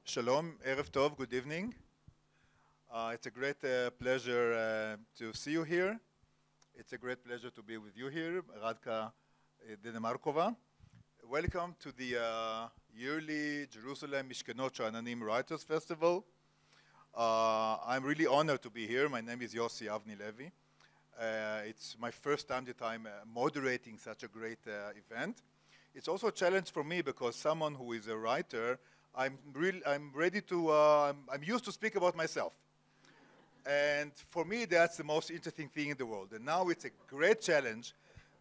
Shalom, Erev Tov, good evening. It's a great pleasure to see you here. It's a great pleasure to be with you here, Radka Denemarkova. Welcome to the yearly Jerusalem Mishkenot Sha'ananim Writers Festival. I'm really honored to be here. My name is Yossi, Avni-Lוי. It's my first time that I'm moderating such a great event. It's also a challenge for me because someone who is a writer, I'm used to speak about myself. And for me, that's the most interesting thing in the world. And now it's a great challenge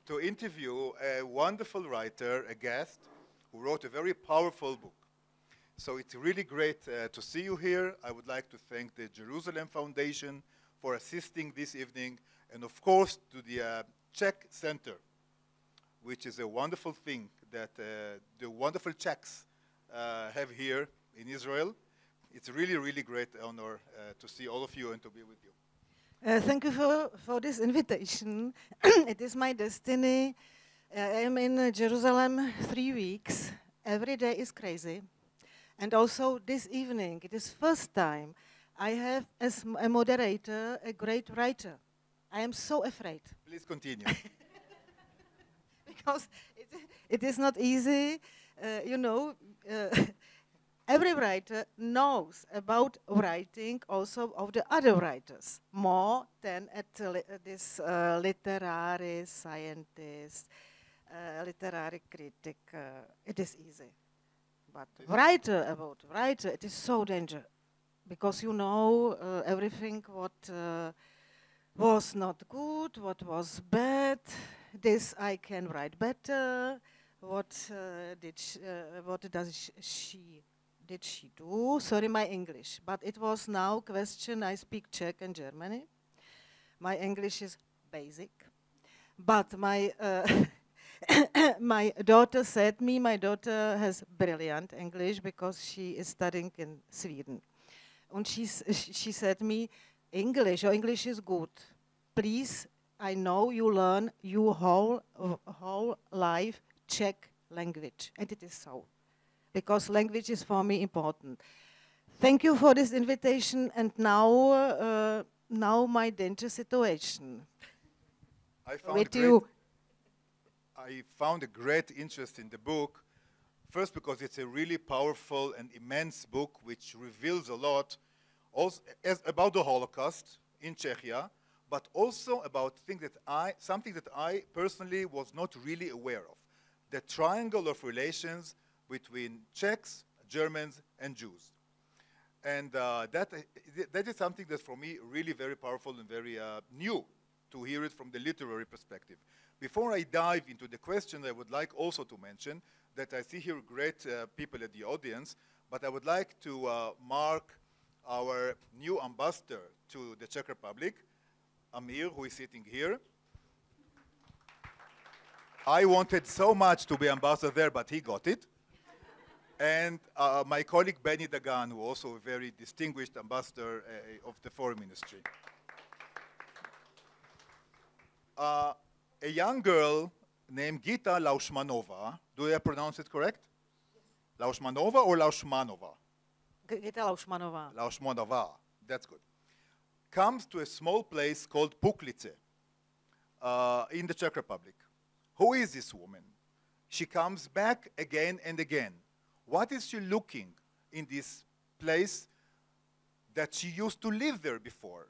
to interview a wonderful writer, a guest, who wrote a very powerful book. So it's really great to see you here. I would like to thank the Jerusalem Foundation for assisting this evening, and of course to the Czech Center, which is a wonderful thing that the wonderful Czechs have here in Israel. It's a really, really great honor to see all of you and to be with you. Thank you for this invitation. It is my destiny. I am in Jerusalem 3 weeks. Every day is crazy. And also this evening, it is first time I have as a moderator a great writer. I am so afraid. Please continue. Because it is not easy, every writer knows about writing also of the other writers, more than this literary scientist, literary critic. It is easy. But writer, it is so dangerous. Because you know everything what was not good, what was bad. This I can write better. What did she do? Sorry, my English. But it was now question. I speak Czech and Germany. My English is basic. But my my daughter said me. My daughter has brilliant English because she is studying in Sweden. And she said me, your English is good. Please, I know you learn your whole life Czech language, and it is so, because language is for me important. Thank you for this invitation, and now my danger situation. I found a great interest in the book, first because it's a really powerful and immense book which reveals a lot also about the Holocaust in Czechia, but also about something that I personally was not really aware of, the triangle of relations between Czechs, Germans, and Jews. And that is something that's for me really very powerful and very new to hear it from the literary perspective. Before I dive into the question, I would like also to mention that I see here great people at the audience, but I would like to mark our new ambassador to the Czech Republic, Amir, who is sitting here. I wanted so much to be ambassador there, but he got it. And my colleague Benny Dagan, who also a very distinguished ambassador of the foreign ministry. A young girl named Gitta Laushmanova, do I pronounce it correct? Laushmanova or Laushmanova? Gitta Laushmanova. Laushmanova, that's good. Comes to a small place called Puklice in the Czech Republic. Who is this woman? She comes back again and again. What is she looking in this place that she used to live there before?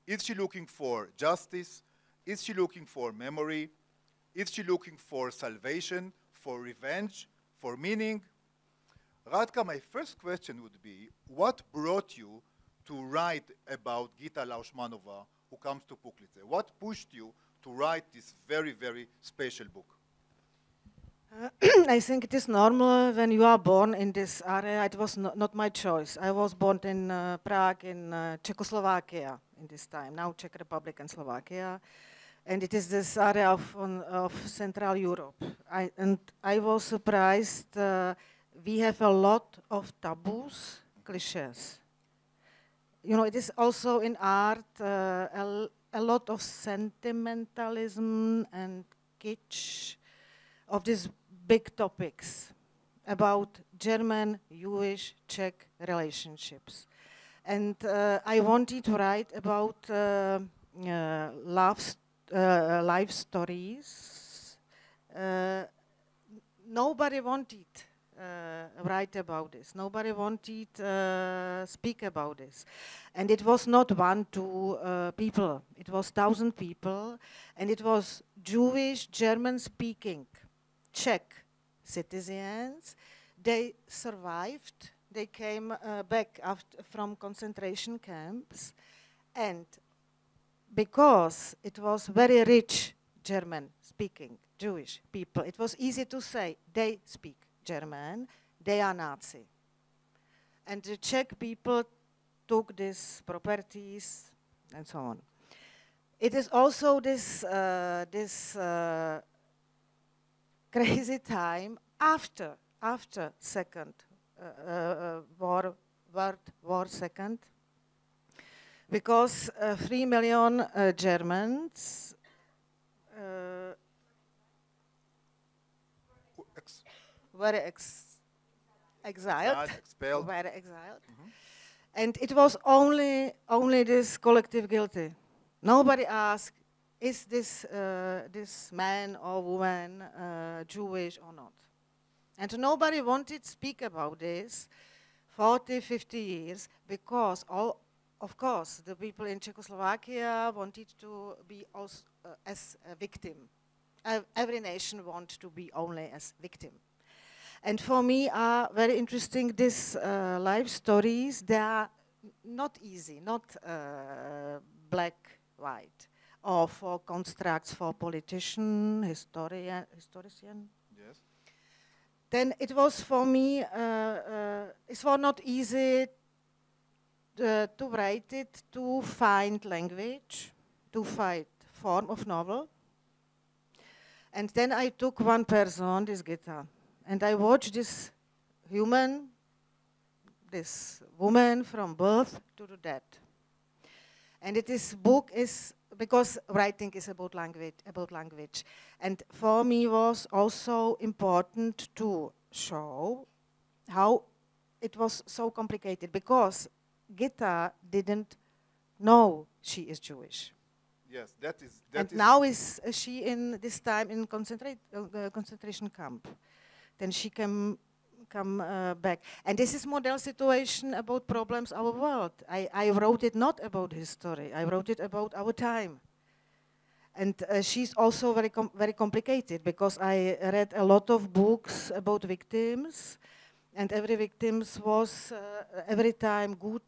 Is she looking for justice? Is she looking for memory? Is she looking for salvation, for revenge, for meaning? Radka, my first question would be, what brought you to write about Gitta Laushmanova, who comes to Puklice? What pushed you to write this very, very special book? I think it is normal when you are born in this area. It was not my choice. I was born in Prague, in Czechoslovakia in this time, now Czech Republic and Slovakia. And it is this area of Central Europe. I was surprised. We have a lot of taboos, cliches. You know, it is also in art a lot of sentimentalism and kitsch of these big topics. about German, Jewish, Czech relationships. And I wanted to write about life stories. Nobody wanted write about this. Nobody wanted speak about this. And it was not 1, 2 people. It was 1,000 people. And it was Jewish, German-speaking, Czech citizens. They survived. They came back from concentration camps. And because it was very rich German-speaking Jewish people, it was easy to say they speak German, they are Nazi. And the Czech people took these properties and so on. It is also this crazy time after Second World War Second, because 3 million Germans were exiled. Expelled. Were exiled. And it was only this collective guilty. Nobody asked, is this man or woman Jewish or not? And nobody wanted to speak about this 40, 50 years, because of course the people in Czechoslovakia wanted to be also, as a victim. Every nation wants to be only as victim. And for me are very interesting these life stories. They are not easy, not black, white, or for constructs for politician, historian. Yes. Then it was for me, it was not easy to write it, to find language, to find form of novel. And then I took one person, this Gitta, and I watched this human, this woman from birth to the death. And this book is, because writing is about language. And for me was also important to show how it was so complicated, because Gitta didn't know she is Jewish. Yes, that is. Now is she in this time in concentration camp? Then she can come back. And this is model situation about problems our world. I wrote it not about history. I wrote it about our time. And she's also very complicated, because I read a lot of books about victims, and every victim was every time good.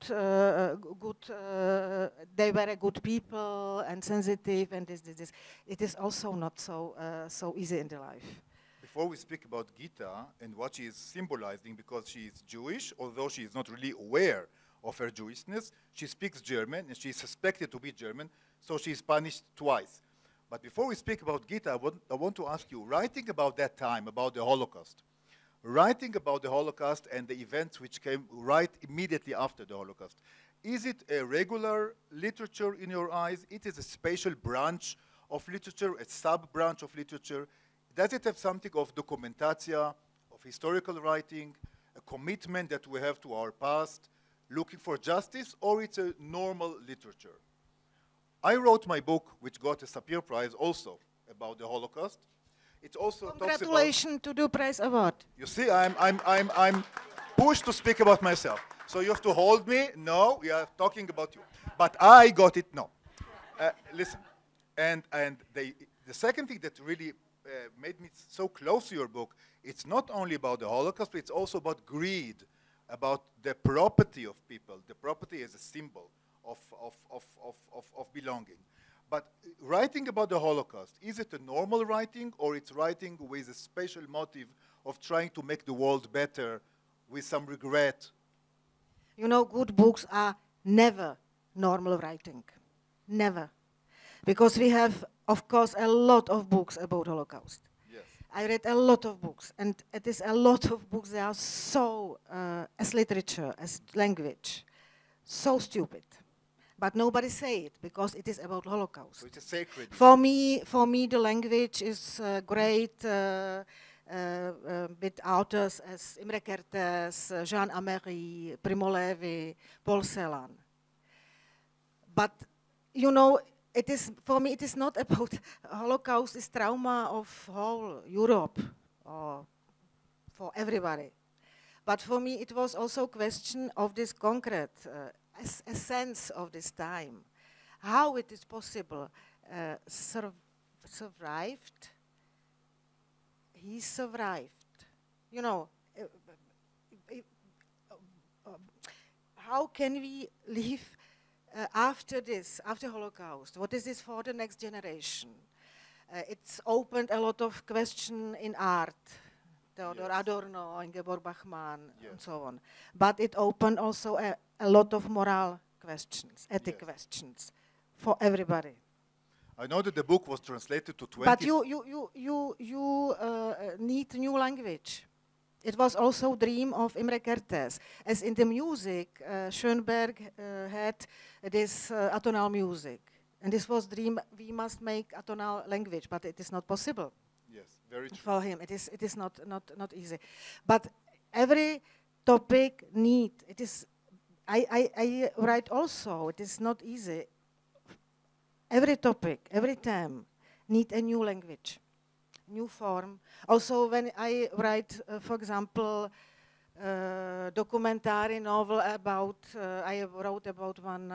They were good people and sensitive, and this. It is also not so easy in the life. Before we speak about Gitta and what she is symbolizing, because she is Jewish, although she is not really aware of her Jewishness, she speaks German and she is suspected to be German, so she is punished twice. But before we speak about Gitta, I want to ask you, writing about that time, about the Holocaust, writing about the Holocaust and the events which came right immediately after the Holocaust, is it a regular literature in your eyes? It is a special branch of literature, a sub-branch of literature. Does it have something of documentatia, of historical writing, a commitment that we have to our past, looking for justice, or it's a normal literature? I wrote my book, which got a Sapir Prize also, about the Holocaust. It also Congratulations to the Prize Award. You see, I'm pushed to speak about myself. So you have to hold me. No, we are talking about you. But I got it. No. Listen, and the second thing that really made me so close to your book, it's not only about the Holocaust, but it's also about greed, about the property of people. The property is a symbol of belonging. But writing about the Holocaust, is it a normal writing, or it's writing with a special motive of trying to make the world better with some regret? You know, good books are never normal writing. Never. Because we have, of course, a lot of books about Holocaust. Yes. I read a lot of books, and it is a lot of books that are so, as literature, as language, so stupid. But nobody say it, because it is about Holocaust. So it's a sacred. For me, the language is great with authors as Imre Kertész, Jean Améry, Primo Levi, Paul Celan. But, you know, it is, for me, it is not about Holocaust, is trauma of whole Europe, or for everybody. But for me, it was also a question of this concrete essence of this time. How it is possible, survived, he survived. You know, how can we live after this, after Holocaust? What is this for the next generation? It's opened a lot of questions in art. Theodor Adorno, Ingeborg Bachmann, and so on. But it opened also a lot of moral questions, ethic questions, for everybody. I know that the book was translated to 20... But you need new language. It was also dream of Imre Kertész. As in the music, Schönberg had this atonal music. And this was dream, we must make atonal language, but it is not possible. Yes, very true. For him, it is not easy. But every topic need, it is, I write also, it is not easy. Every topic, every time need a new language, new form. Also when I write, for example, documentary novel about, I wrote about one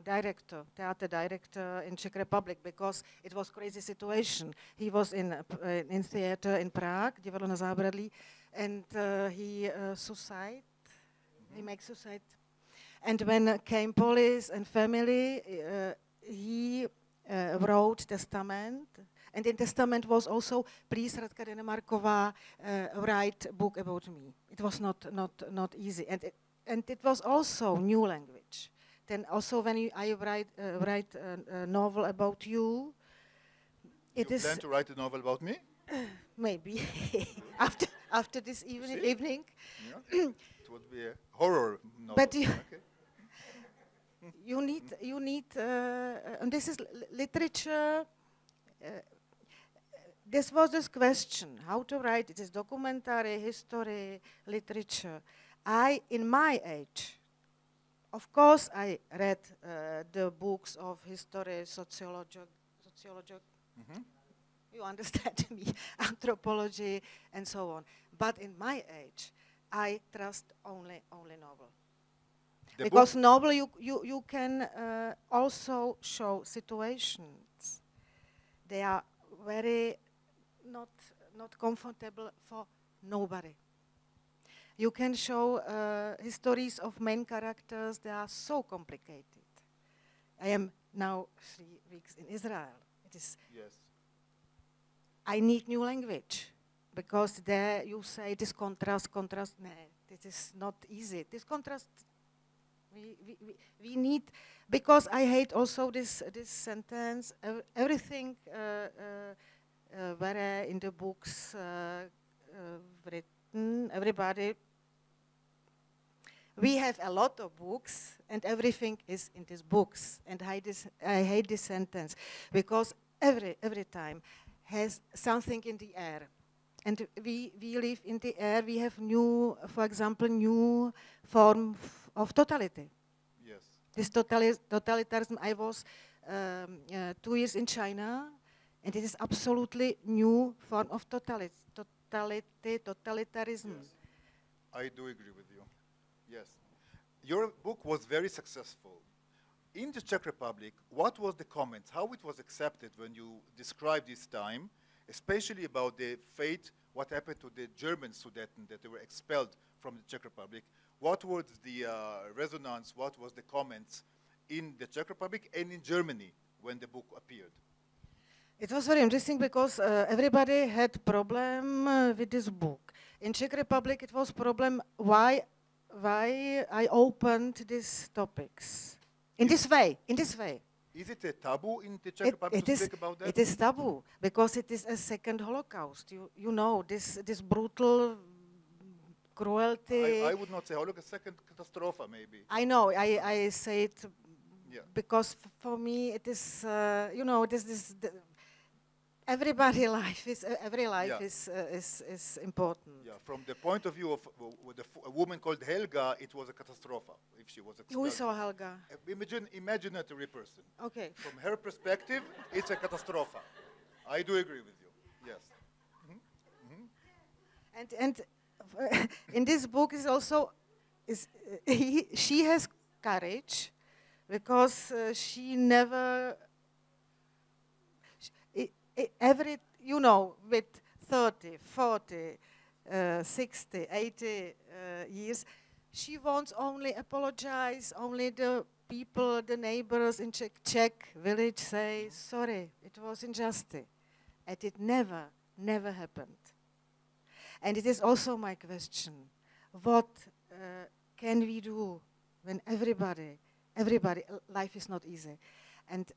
director, theater director in Czech Republic, because it was crazy situation. He was in theater in Prague, Divadlo na Zábradlí, and he suicide, he makes suicide. And when came police and family, he wrote testament, and in testament was also, please Radka Denemarková, write a book about me. It was not easy, and it was also new language. Then also when I write a novel about you, you plan to write a novel about me? Maybe after this evening. Yeah. It would be a horror novel. But you need, and this is literature. This was this question, how to write. It is documentary, history, literature. In my age, of course, I read the books of history, sociology. Mm-hmm. You understand me, anthropology, and so on. But in my age, I trust only novel. Because novel, you can also show situations. They are very not comfortable for nobody. You can show histories of main characters. They are so complicated. I am now 3 weeks in Israel. It is. Yes. I need new language, because there you say this contrast. No, this is not easy. This contrast. We need, because I hate also this sentence. Everything where in the books written, everybody. We have a lot of books, and everything is in these books. And I hate this sentence, because every time has something in the air. And we live in the air. We have new, for example, new form of totality. Yes. This totalitarianism. I was 2 years in China, and it is absolutely new form of totalitarianism. Yes. I do agree with you. Yes. Your book was very successful. In the Czech Republic, what was the comments? How it was accepted when you described this time, especially about the fate, what happened to the German Sudeten that they were expelled from the Czech Republic? What was the resonance, what was the comments in the Czech Republic and in Germany when the book appeared? It was very interesting, because everybody had problem with this book. In Czech Republic, it was problem why I opened these topics in this way. Is it a taboo in the Czech Republic to speak about that? It is taboo, because it is a second Holocaust. You know, this brutal cruelty. I would not say Holocaust, second catastrophe maybe. I know, I say it because for me it is, you know, every life is important. Yeah, from the point of view of a woman called Helga, it was a catastrophe if she was expelled. Who saw Helga? Imaginary person. Okay. From her perspective, it's a catastrophe. I do agree with you. Yes. And in this book is also she has courage because she never with 30, 40, 60, 80 years, she wants only apologize, only the people, the neighbors in Czech village say, sorry, it was injustice. And it never happened. And it is also my question, what can we do when everybody, life is not easy, and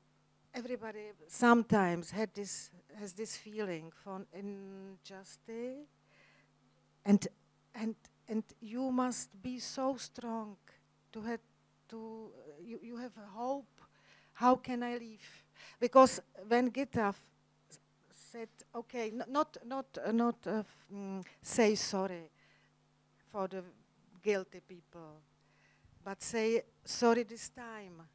everybody sometimes has this feeling for injustice, and you must be so strong to you have a hope. How can I live? Because when Gitta said, okay, not say sorry for the guilty people, but say sorry this time.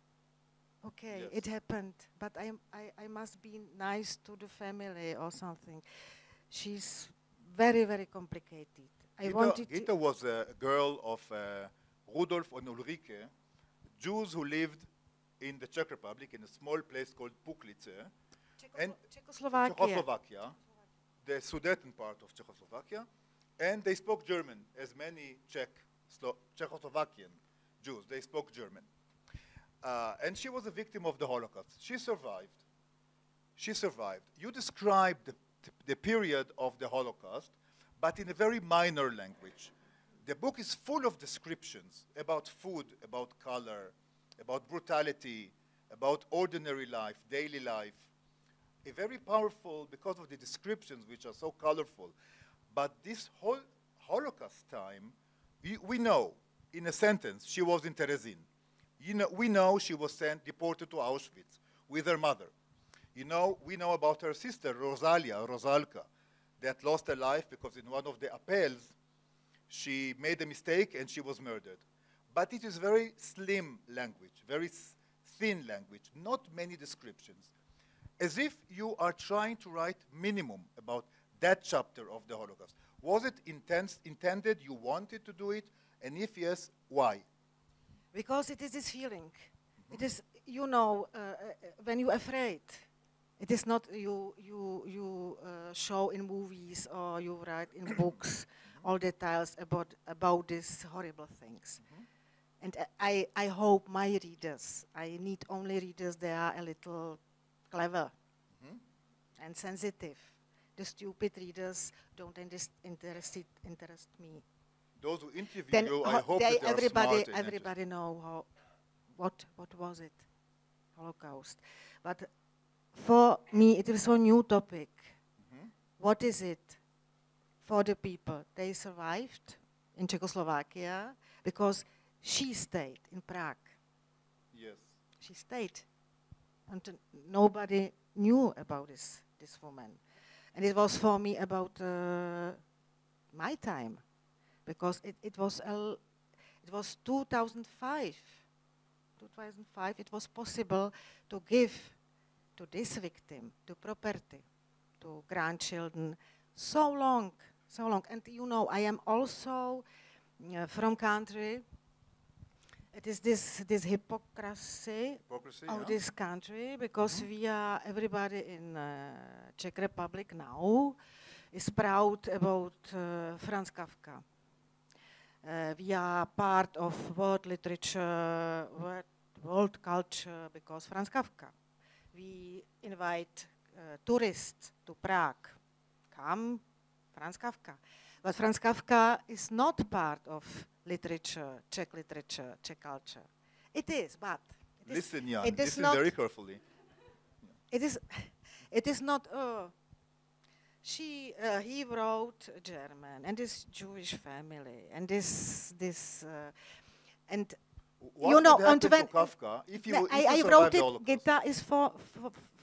Okay, yes. It happened, but I must be nice to the family or something. She's very, very complicated. Gitta was a girl of Rudolf and Ulrike, Jews who lived in the Czech Republic in a small place called Puklice. Czechoslovakia, the Sudeten part of Czechoslovakia, and they spoke German, as many Czechoslovakian Jews. They spoke German. And she was a victim of the Holocaust. She survived. You described the period of the Holocaust, but in a very minor language. The book is full of descriptions about food, about color, about brutality, about ordinary life, daily life. A very powerful, because of the descriptions which are so colorful. But this whole Holocaust time, we know, in a sentence, she was in Terezin. We know she was deported to Auschwitz with her mother. We know about her sister, Rosalka, that lost her life because in one of the appels, she made a mistake and she was murdered. But it is very slim language, very thin language, not many descriptions. As if you are trying to write minimum about that chapter of the Holocaust. Was it intended, you wanted to do it, and if yes, why? Because it is this feeling. It is, when you're afraid, it is not you show in movies or you write in books all details about these horrible things. And I hope my readers, I need only readers that are a little clever and sensitive. The stupid readers don't interest me. Those who interview you, I hope that they are smart. Everybody know what was it, Holocaust. But for me, it is a new topic. What is it for the people? They survived in Czechoslovakia because she stayed in Prague. Yes. She stayed. And nobody knew about this woman. And it was for me about my time. Because it was 2005. 2005, it was possible to give to this victim, to property, to grandchildren, so long. And I am also from country. It is this hypocrisy of this country, because everybody in Czech Republic now is proud about Franz Kafka. We are part of world literature, world culture, because Franz Kafka. We invite tourists to Prague. Come, Franz Kafka. But Franz Kafka is not part of literature, Czech culture. It is, but listen very carefully. It is not. He wrote German, and this Jewish family, and this what and when Kafka, if I wrote it. Gitta is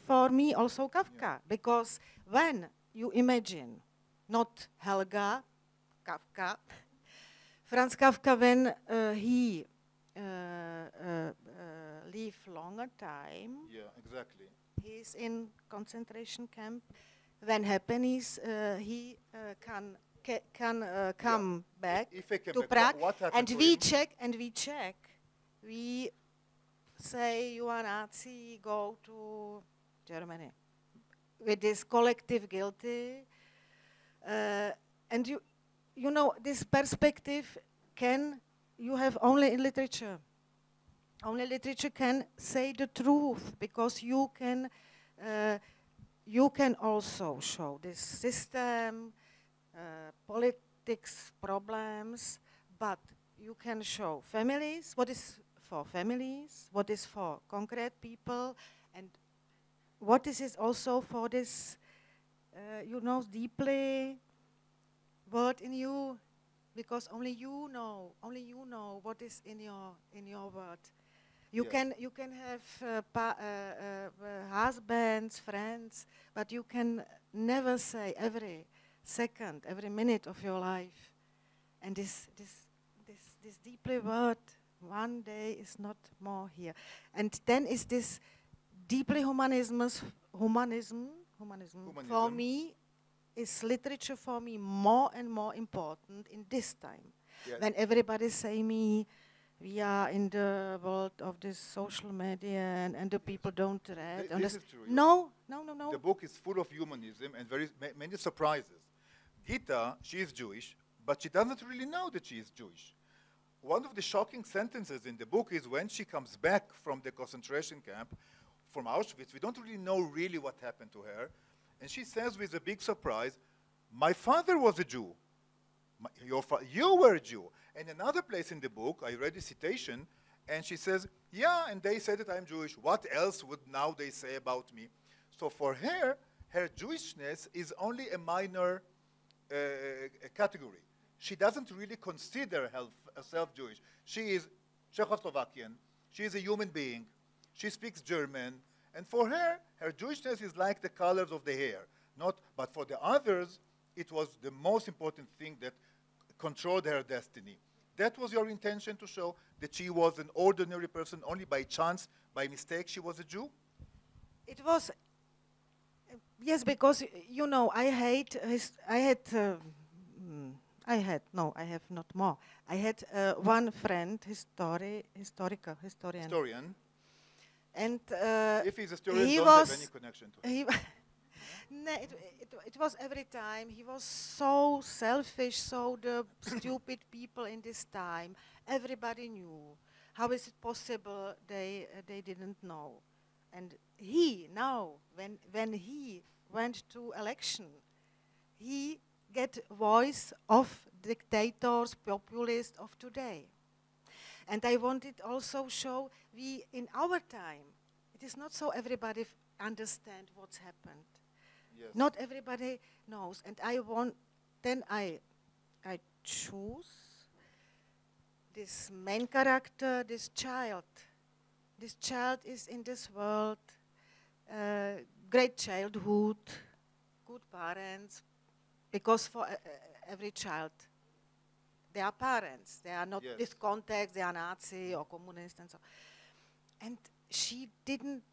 for me also Kafka, because when you imagine, not Helga, Kafka, Franz Kafka, when he live longer time, exactly. he's in concentration camp. When happens, he can come back If he came to back, Prague, what happened and to we him? check. We say you are Nazi, go to Germany with this collective guilty, and you know this perspective you have only in literature. Only literature can say the truth, because you can also show this system, politics problems, but you can show families, what is for families, what is for concrete people, and what is it also for this, deeply word in you, because only you know what is in your word. You can have husbands, friends, but you can never say every second, every minute of your life. And this deeply word, one day is not more here. And then is this deeply humanism for me, is literature for me more and more important in this time. Yes. When everybody say me, we are in the world of this social media and the people don't read. This is true. No. The book is full of humanism and many surprises. Gitta, she is Jewish, but she doesn't really know that she is Jewish. One of the shocking sentences in the book is when she comes back from the concentration camp, from Auschwitz, we don't really know really what happened to her. And she says with a big surprise, my father was a Jew. You were a Jew. And another place in the book, I read a citation, and she says, yeah, and they said that I'm Jewish. What else would now they say about me? So for her, her Jewishness is only a minor category. She doesn't really consider herself Jewish. She is Czechoslovakian. She is a human being. She speaks German. And for her, her Jewishness is like the colors of the hair. But for the others, it was the most important thing that controlled her destiny. That was your intention, to show that she was an ordinary person, only by chance, by mistake, she was a Jew? It was, yes, because, I have not more. I had one friend, historian. And if he's a historian, don't have any connection to him. No, it was every time. He was so selfish, so the stupid people in this time, everybody knew. How is it possible they didn't know? And he, now, when he went to election, he get voice of dictators, populists of today. And I wanted also show we, in our time, it is not so everybody understand what's happened. Yes. Not everybody knows, and I choose this main character, this child. This child is in this world, great childhood, good parents, because for every child, they are parents. They are not this context, they are Nazi or communist and so. And she didn't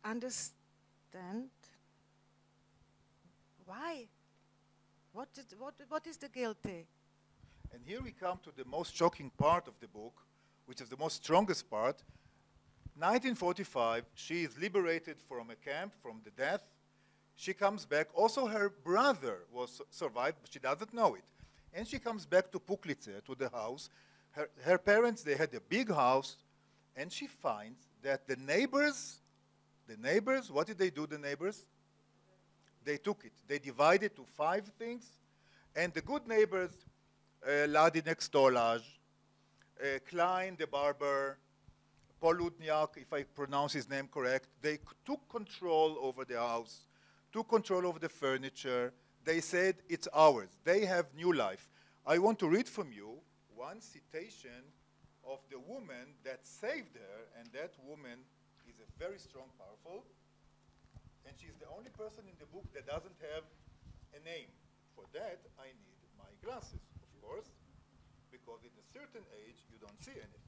understand why? What is the guilty? And here we come to the most shocking part of the book, which is the most strongest part. 1945, she is liberated from a camp, from the death. She comes back. Also, her brother was survived, but she doesn't know it. And she comes back to Puklitze, to the house. Her parents, they had a big house, and she finds that the neighbors, what did they do, the neighbors? They took it. They divided to 5 things. And the good neighbors, Ladi next door, Klein, the barber, Poludniak, if I pronounce his name correct, they took control over the house, took control over the furniture. They said, it's ours. They have new life. I want to read from you one citation of the woman that saved her, and that woman is a very strong, powerful. only person in the book that doesn't have a name. For that, I need my glasses, of course, because at a certain age, you don't see anything.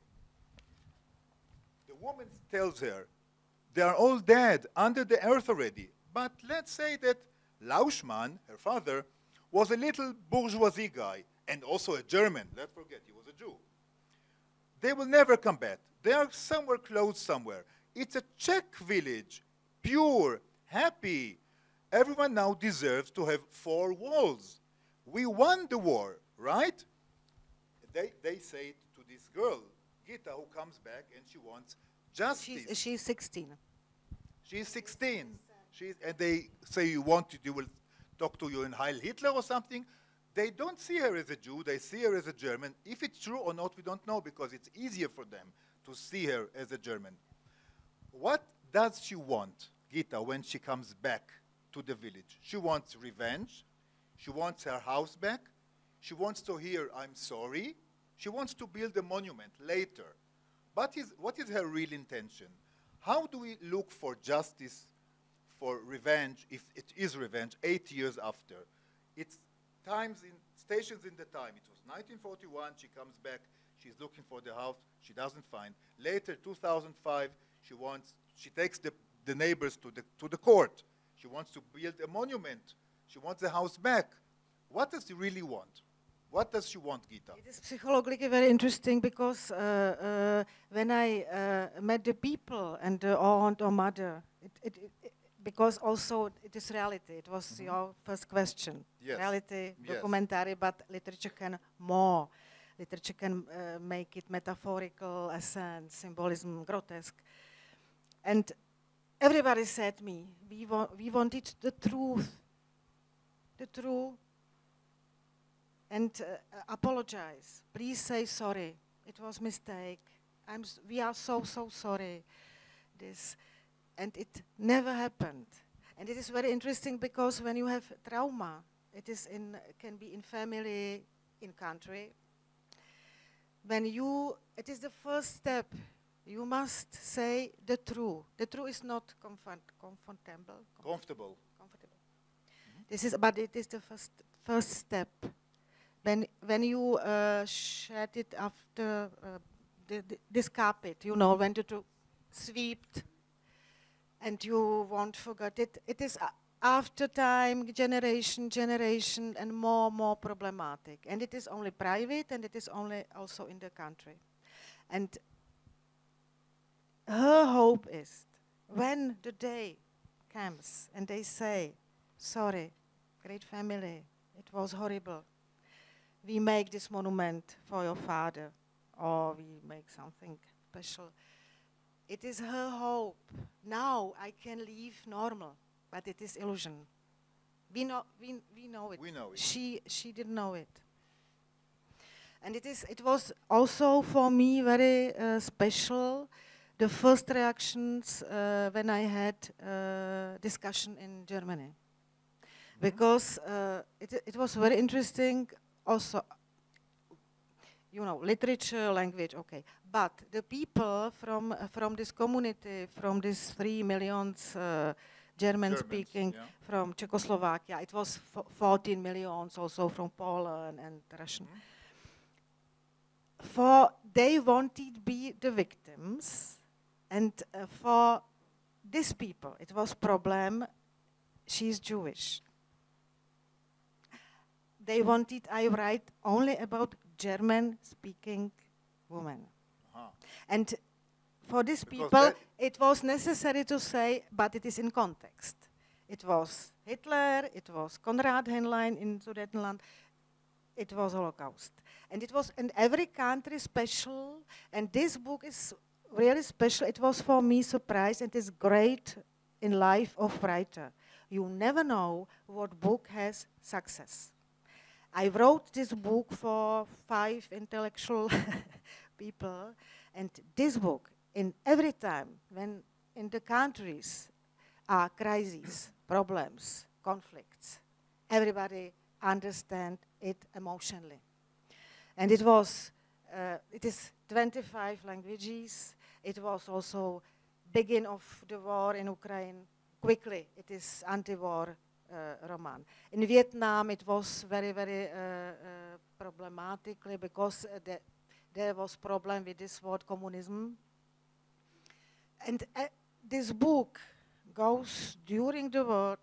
The woman tells her, they are all dead, under the earth already. But let's say that Lauschmann, her father, was a little bourgeoisie guy, and also a German. Let's forget, he was a Jew. They will never come back. They are somewhere close somewhere. It's a Czech village, pure, happy. Everyone now deserves to have 4 walls. We won the war, right? They say it to this girl, Gitta, who comes back and she wants justice. She's 16. She's 16. And they say they will talk to you in Heil Hitler or something. They don't see her as a Jew, they see her as a German. If it's true or not, we don't know, because it's easier for them to see her as a German. What does she want, Gitta, when she comes back to the village? She wants revenge. She wants her house back. She wants to hear, I'm sorry. She wants to build a monument later. But what is her real intention? How do we look for justice, for revenge, if it is revenge, 8 years after? It's stations in the time. It was 1941, she comes back, she's looking for the house, she doesn't find. Later, 2005, she takes the neighbors to the court. She wants to build a monument. She wants the house back. What does she really want? What does she want, Gitta? It is psychologically very interesting, because when I met the people and the aunt or mother, because also it is reality. It was your first question. Yes. Reality, Yes. documentary, but literature can more. Literature can make it metaphorical, essence, symbolism, grotesque. And everybody said me, we wanted the truth. The truth. And apologize. Please say sorry. It was mistake. We are so sorry. And it never happened. And it is very interesting, because when you have trauma, it can be in family, in country. It is the first step. You must say the truth. The truth is not comfortable. Comfortable. But it is the first step. When you shed it after this carpet, when to sweep, and you won't forget it. It is after time, generation, and more problematic. And it is only private, and it is only also in the country. And her hope is, when the day comes and they say, sorry, great family, it was horrible. We make this monument for your father, or we make something special. It is her hope. Now I can live normal, but it is illusion. We know it. We know it. She didn't know it. And it was also for me very special, the first reactions when I had discussion in Germany. Because it was very interesting also, literature, language, okay. But the people from this community, from these 3 million German-speaking, from Czechoslovakia, it was 14 million also from Poland and Russian. They wanted to be the victims, and for these people, it was problem, she's Jewish. They wanted I write only about German-speaking women. And for these people, it was necessary to say, but it is in context. It was Hitler, it was Konrad Henlein in Sudetenland, it was Holocaust. And it was in every country special, and this book is really special. It was for me surprise, and it's great in life of writer. You never know what book has success. I wrote this book for 5 intellectual people, and this book, in every time when in the countries are crises, problems, conflicts, everybody understand it emotionally. And it is 25 languages. It was also beginning of the war in Ukraine, quickly, it is anti-war roman. In Vietnam, it was very, very problematically because there was problem with this word communism. And this book goes during the war,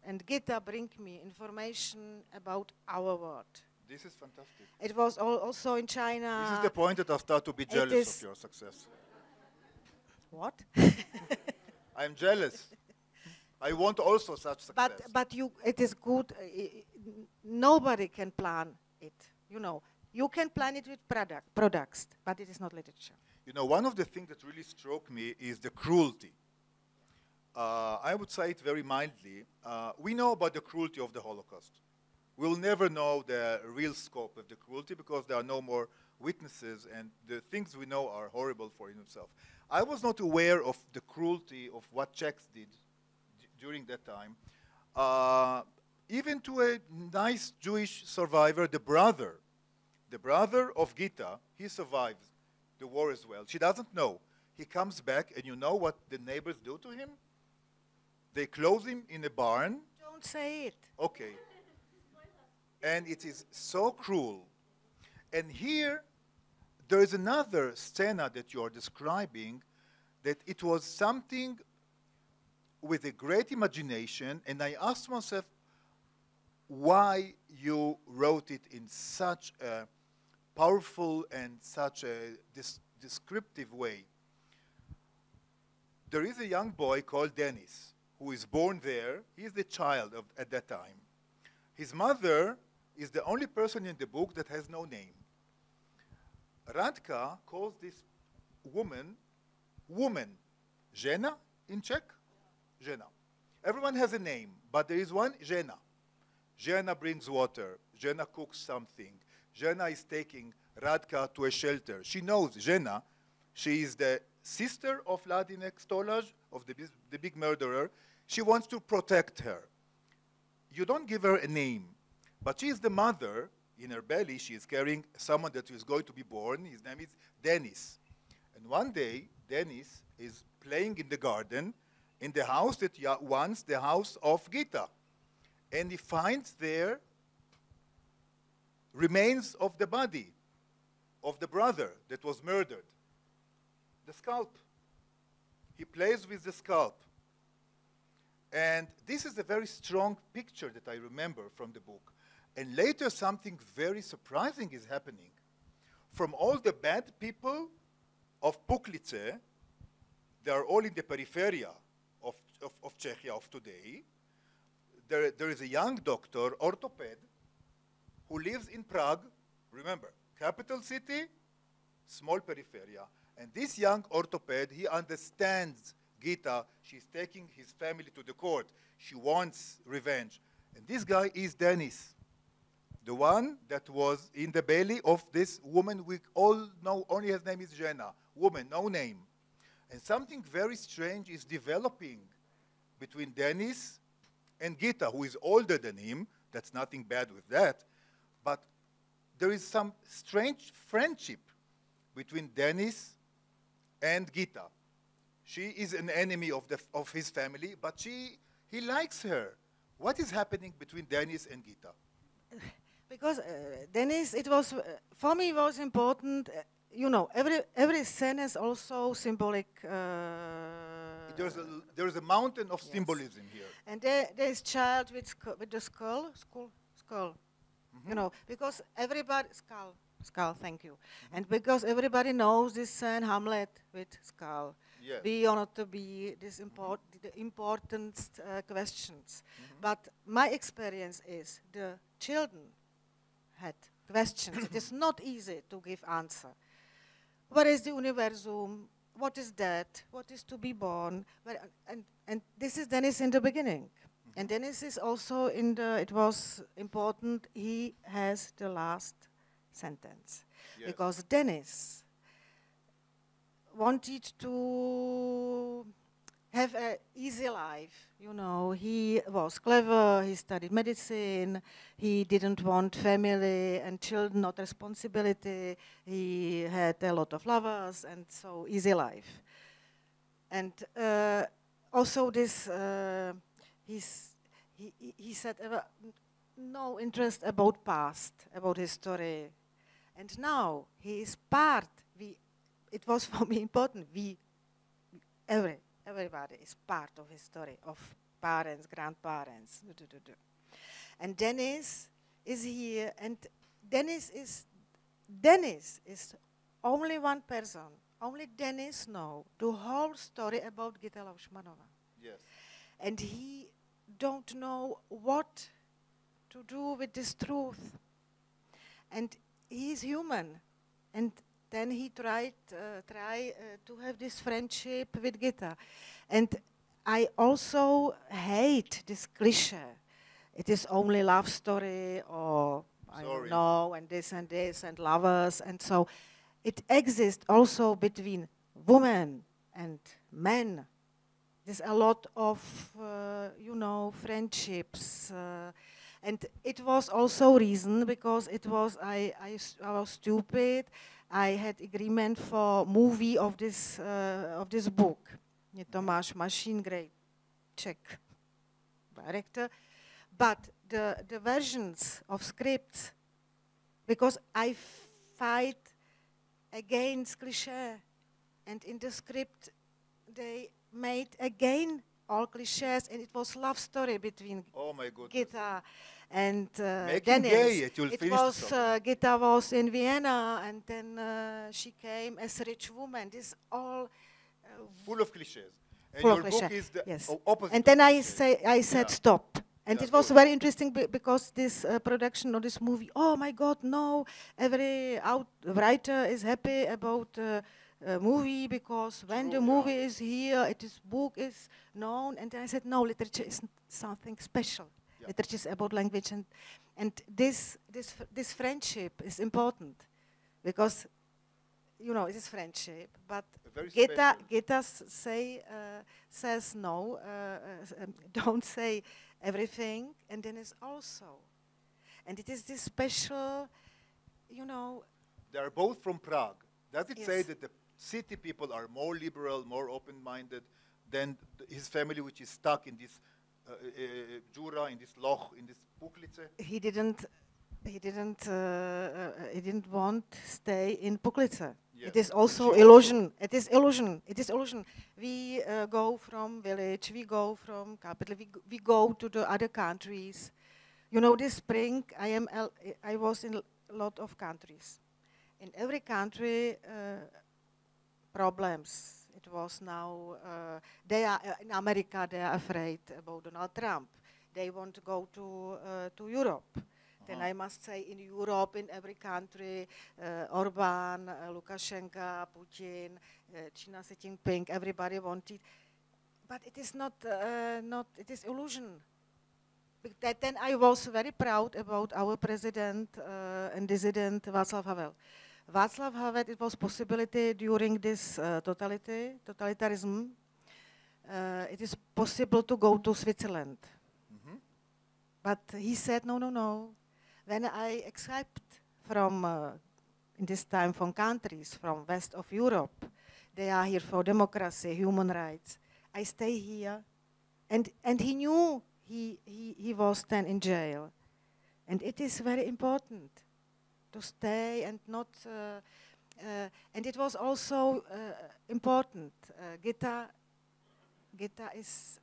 and Gitta bring me information about our world. This is fantastic. It was also in China. This is the point that I start to be jealous of your success. What? I'm jealous. I want also such success. But it is good. Nobody can plan it. You know, you can plan it with products, but it is not literature. You know, one of the things that really struck me is the cruelty. I would say it very mildly. We know about the cruelty of the Holocaust. We'll never know the real scope of the cruelty because there are no more witnesses, and the things we know are horrible for himself. I was not aware of the cruelty of what Czechs did during that time. Even to a nice Jewish survivor, the brother of Gitta, he survives the war as well. She doesn't know. He comes back, and you know what the neighbors do to him? They close him in a barn. Don't say it. Okay. And it is so cruel. And here, there is another scena that you are describing, that it was something with a great imagination, and I asked myself why you wrote it in such a powerful and such a descriptive way. There is a young boy called Dennis, who is born there. He is the child at that time. His mother is the only person in the book that has no name. Radka calls this woman, Žena in Czech? Žena. Everyone has a name, but there is one, Žena. Žena brings water. Žena cooks something. Žena is taking Radka to a shelter. She knows Žena. She is the sister of Ladinek Stolaj, of the big murderer. She wants to protect her. You don't give her a name, but she is the mother. In her belly, she is carrying someone that is going to be born. His name is Dennis. And one day, Dennis is playing in the garden in the house that once the house of Gitta. And he finds there remains of the body of the brother that was murdered. The scalp. He plays with the scalp. And this is a very strong picture that I remember from the book. And later something very surprising is happening. From all the bad people of Puklice, they are all in the peripheria of Czechia of today. There is a young doctor, orthoped, who lives in Prague. Remember, capital city, small peripheria. And this young orthoped, he understands Gitta. She's taking his family to the court. She wants revenge. And this guy is Dennis, the one that was in the belly of this woman we all know, only his name is Žena. Woman, no name. And something very strange is developing between Dennis and Gitta, who is older than him. That's nothing bad with that. But there is some strange friendship between Dennis and Gitta. She is an enemy of his family, but he likes her. What is happening between Dennis and Gitta? Because Dennis, it was, for me, was important, you know, every scene is also symbolic. There is a mountain of symbolism here. And there is child with the skull, you know, because everybody, skull, thank you. And because everybody knows this scene, Hamlet with skull. Yes. Be or not to be, the important questions. But my experience is the children had questions. It is not easy to give answer. What is the universum? What is that? What is to be born? And this is Dennis in the beginning. And Dennis is also it was important, he has the last sentence. Yes. Because Dennis wanted to have an easy life, you know. He was clever, he studied medicine, he didn't want family and children, not responsibility. He had a lot of lovers, and so easy life. And also this, he said no interest about past, about history. And now he is part, it was for me important, everybody is part of history, of parents, grandparents. And Dennis is here, and Dennis is only one person. Only Dennis knows the whole story about Gitta Laušmanová. Yes. And he don't know what to do with this truth. And he is human. And then he tried to have this friendship with Gitta. And I also hate this cliché. It is only love story, or I don't know, and this and lovers, and so it exists also between women and men. There's a lot of, friendships. And it was also reason because it was, I was stupid. I had agreement for movie of this book. Tomáš Mašín, great Czech director. But the versions of scripts, because I fight against cliché, and in the script they made again all clichés, and it was love story between Gitta and Dennis. Gay, it was Gitta was in Vienna, and then she came as a rich woman. This all full of clichés. And full your of book is the opposite. And then I said stop. And it was very interesting because this production of this movie, oh my God, no, every writer is happy about movie because when the movie is here, book is known. And then I said, no, literature is something special. Yeah. Literature is about language, and this friendship is important because, it is friendship. But Gitta says no, don't say everything, and then it's also. And it is this special, They are both from Prague. Does it say that the city people are more liberal, more open-minded than his family, which is stuck in this Jura, in this Loch, in this Puchlice? He didn't want to stay in Puchlice. Yes. It is also illusion. It is illusion. It is illusion. We go from village, we go from capital, we go to the other countries. This spring I was in a lot of countries. In every country, problems. It was now, they are in America, they are afraid about Donald Trump. They want to go to Europe. Then I must say in Europe, in every country, Orbán, Lukashenko, Putin, China, Xi Jinping, everybody wanted. But it is not, it is illusion. Then I was very proud about our president and dissident Václav Havel. Václav Havel, it was possibility during this totalitarianism, it is possible to go to Switzerland. But he said, no. When I accept from, in this time, from countries from west of Europe, they are here for democracy, human rights, I stay here. And he knew he was then in jail. And it is very important to stay and not, and it was also important. Gitta is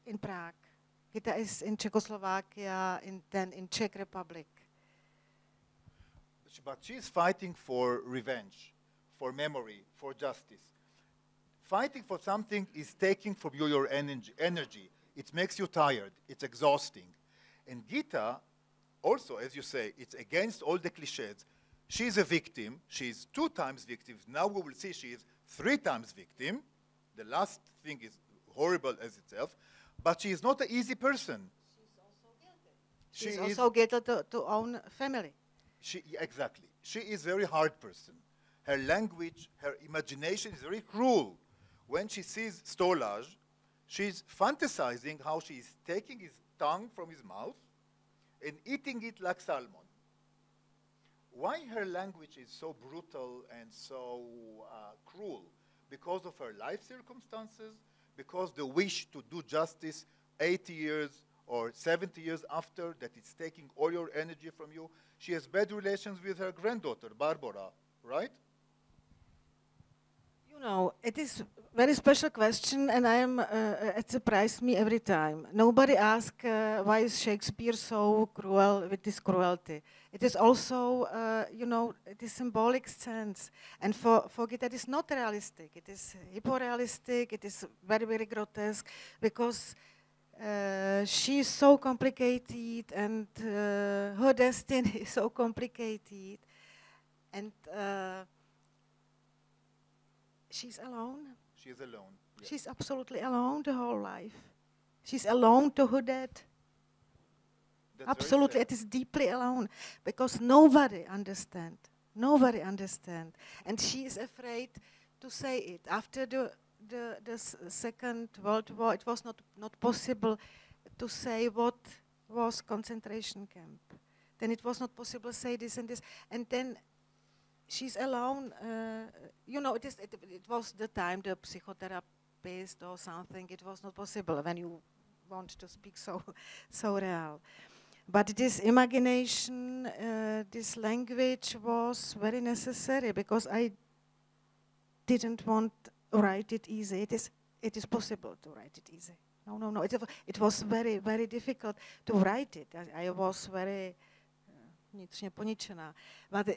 in Prague. Gitta is in Czechoslovakia, then in Czech Republic. But she's fighting for revenge, for memory, for justice. Fighting for something is taking from you your energy. It makes you tired. It's exhausting. And Gitta, also, as you say, it's against all the cliches. She's a victim. She's 2 times victim. Now we will see she is 3 times victim. The last thing is horrible as itself. But she is not an easy person. She's also guilty to own family. Exactly. She is a very hard person. Her language, her imagination is very cruel. When she sees Stolaj, she's fantasizing how she is taking his tongue from his mouth and eating it like salmon. Why her language is so brutal and so cruel? Because of her life circumstances? because the wish to do justice 80 years or 70 years after that it's taking all your energy from you. She has bad relations with her granddaughter, Barbara, right? You know, it is a very special question, and it surprised me every time. Nobody asks why is Shakespeare so cruel with this cruelty. It is also, you know, it is symbolic sense. And for Gitta, it is not realistic. It is hyper-realistic. It is very, very grotesque, because she is so complicated, and her destiny is so complicated. And she's alone. She is alone. Yes. She's absolutely alone the whole life. She's alone to her death. That's Absolutely, it is deeply alone, because nobody understands. Nobody understands. And she is afraid to say it. After the Second World War, it was not possible to say what was concentration camp. Then it was not possible to say this and this. And then she's alone. You know, it was the time the psychotherapist or something. It was not possible when you want to speak so real. But this imagination, this language was very necessary, because I didn't want to write it easy. It is possible to write it easy. No. It was very, very difficult to write it. I was very vnitřně poničená. But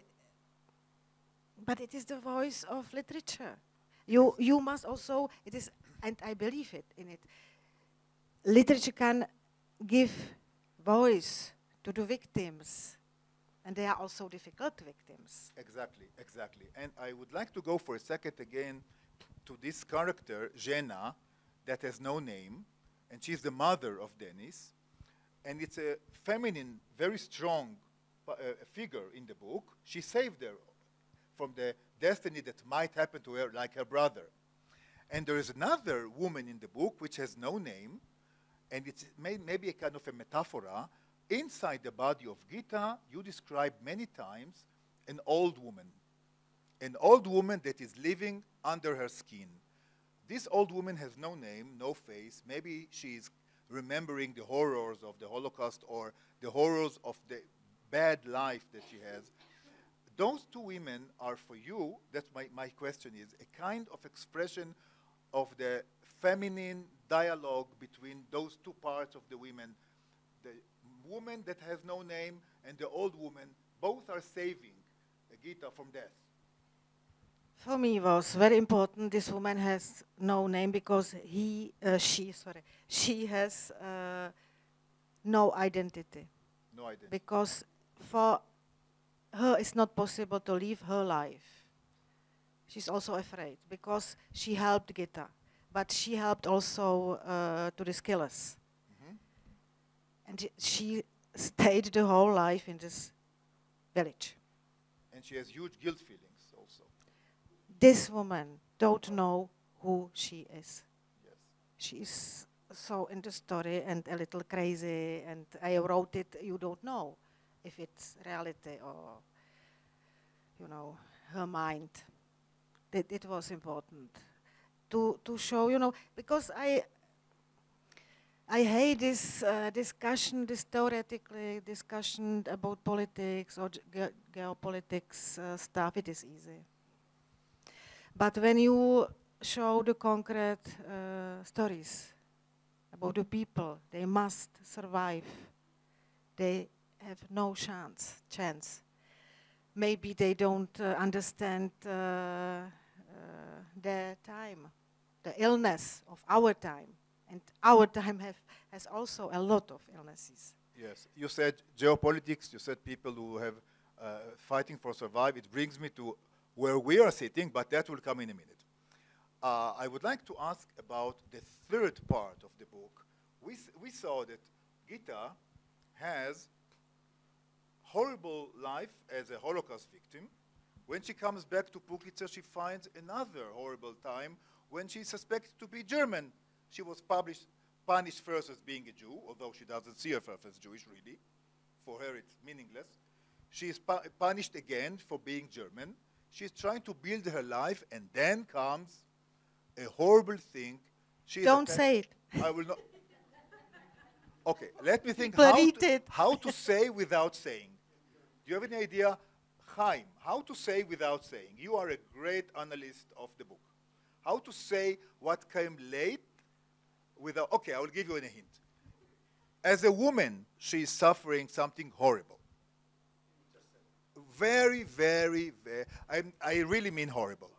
it is the voice of literature. You must also, it is, and I believe it in it, literature can give voice to the victims, and they are also difficult victims. Exactly. And I would like to go for a second again to this character, Jena, that has no name, and she's the mother of Denis, and it's a feminine, very strong figure in the book. She saved her from the destiny that might happen to her, like her brother. And there is another woman in the book which has no name, and it's maybe a kind of a metaphor. Inside the body of Gitta, you describe many times an old woman that is living under her skin. This old woman has no name, no face. Maybe she's remembering the horrors of the Holocaust or the horrors of the bad life that she has. Those two women are for you, that's my question is, a kind of expression of the feminine dialogue between those two parts of the women, the woman that has no name and the old woman. Both are saving Gitta from death. For me, it was very important this woman has no name, because she has no identity. No identity. Because for her, it's not possible to live her life. She's also afraid, because she helped Gitta, but she helped also to the killers. Mm-hmm. And she stayed the whole life in this village. And she has huge guilt feelings also. This woman don't know who she is. Yes. She is so in the story and a little crazy, and I wrote it, you don't know if it's reality or, you know, her mind. It was important to show, you know, because I hate this discussion, this theoretical discussion about politics or geopolitics stuff. It is easy. But when you show the concrete stories about the people, they must survive. They have no chance. Maybe they don't understand their time, the illness of our time. And our time has also a lot of illnesses. Yes, you said geopolitics, you said people who have fighting for survival. It brings me to where we are sitting, but that will come in a minute. I would like to ask about the third part of the book. We saw that Gitta has horrible life as a Holocaust victim. When she comes back to Pukitzer, she finds another horrible time when she's suspected to be German. She was punished first as being a Jew, although she doesn't see herself as Jewish, really. For her, it's meaningless. She is punished again for being German. She's trying to build her life, and then comes a horrible thing. Don't say it. I will not. Okay, let me think how to say without saying. Do you have any idea, Chaim, how to say without saying? You are a great analyst of the book. How to say what came late without, okay, I will give you a hint. As a woman, she is suffering something horrible. Very, very, very, I really mean horrible.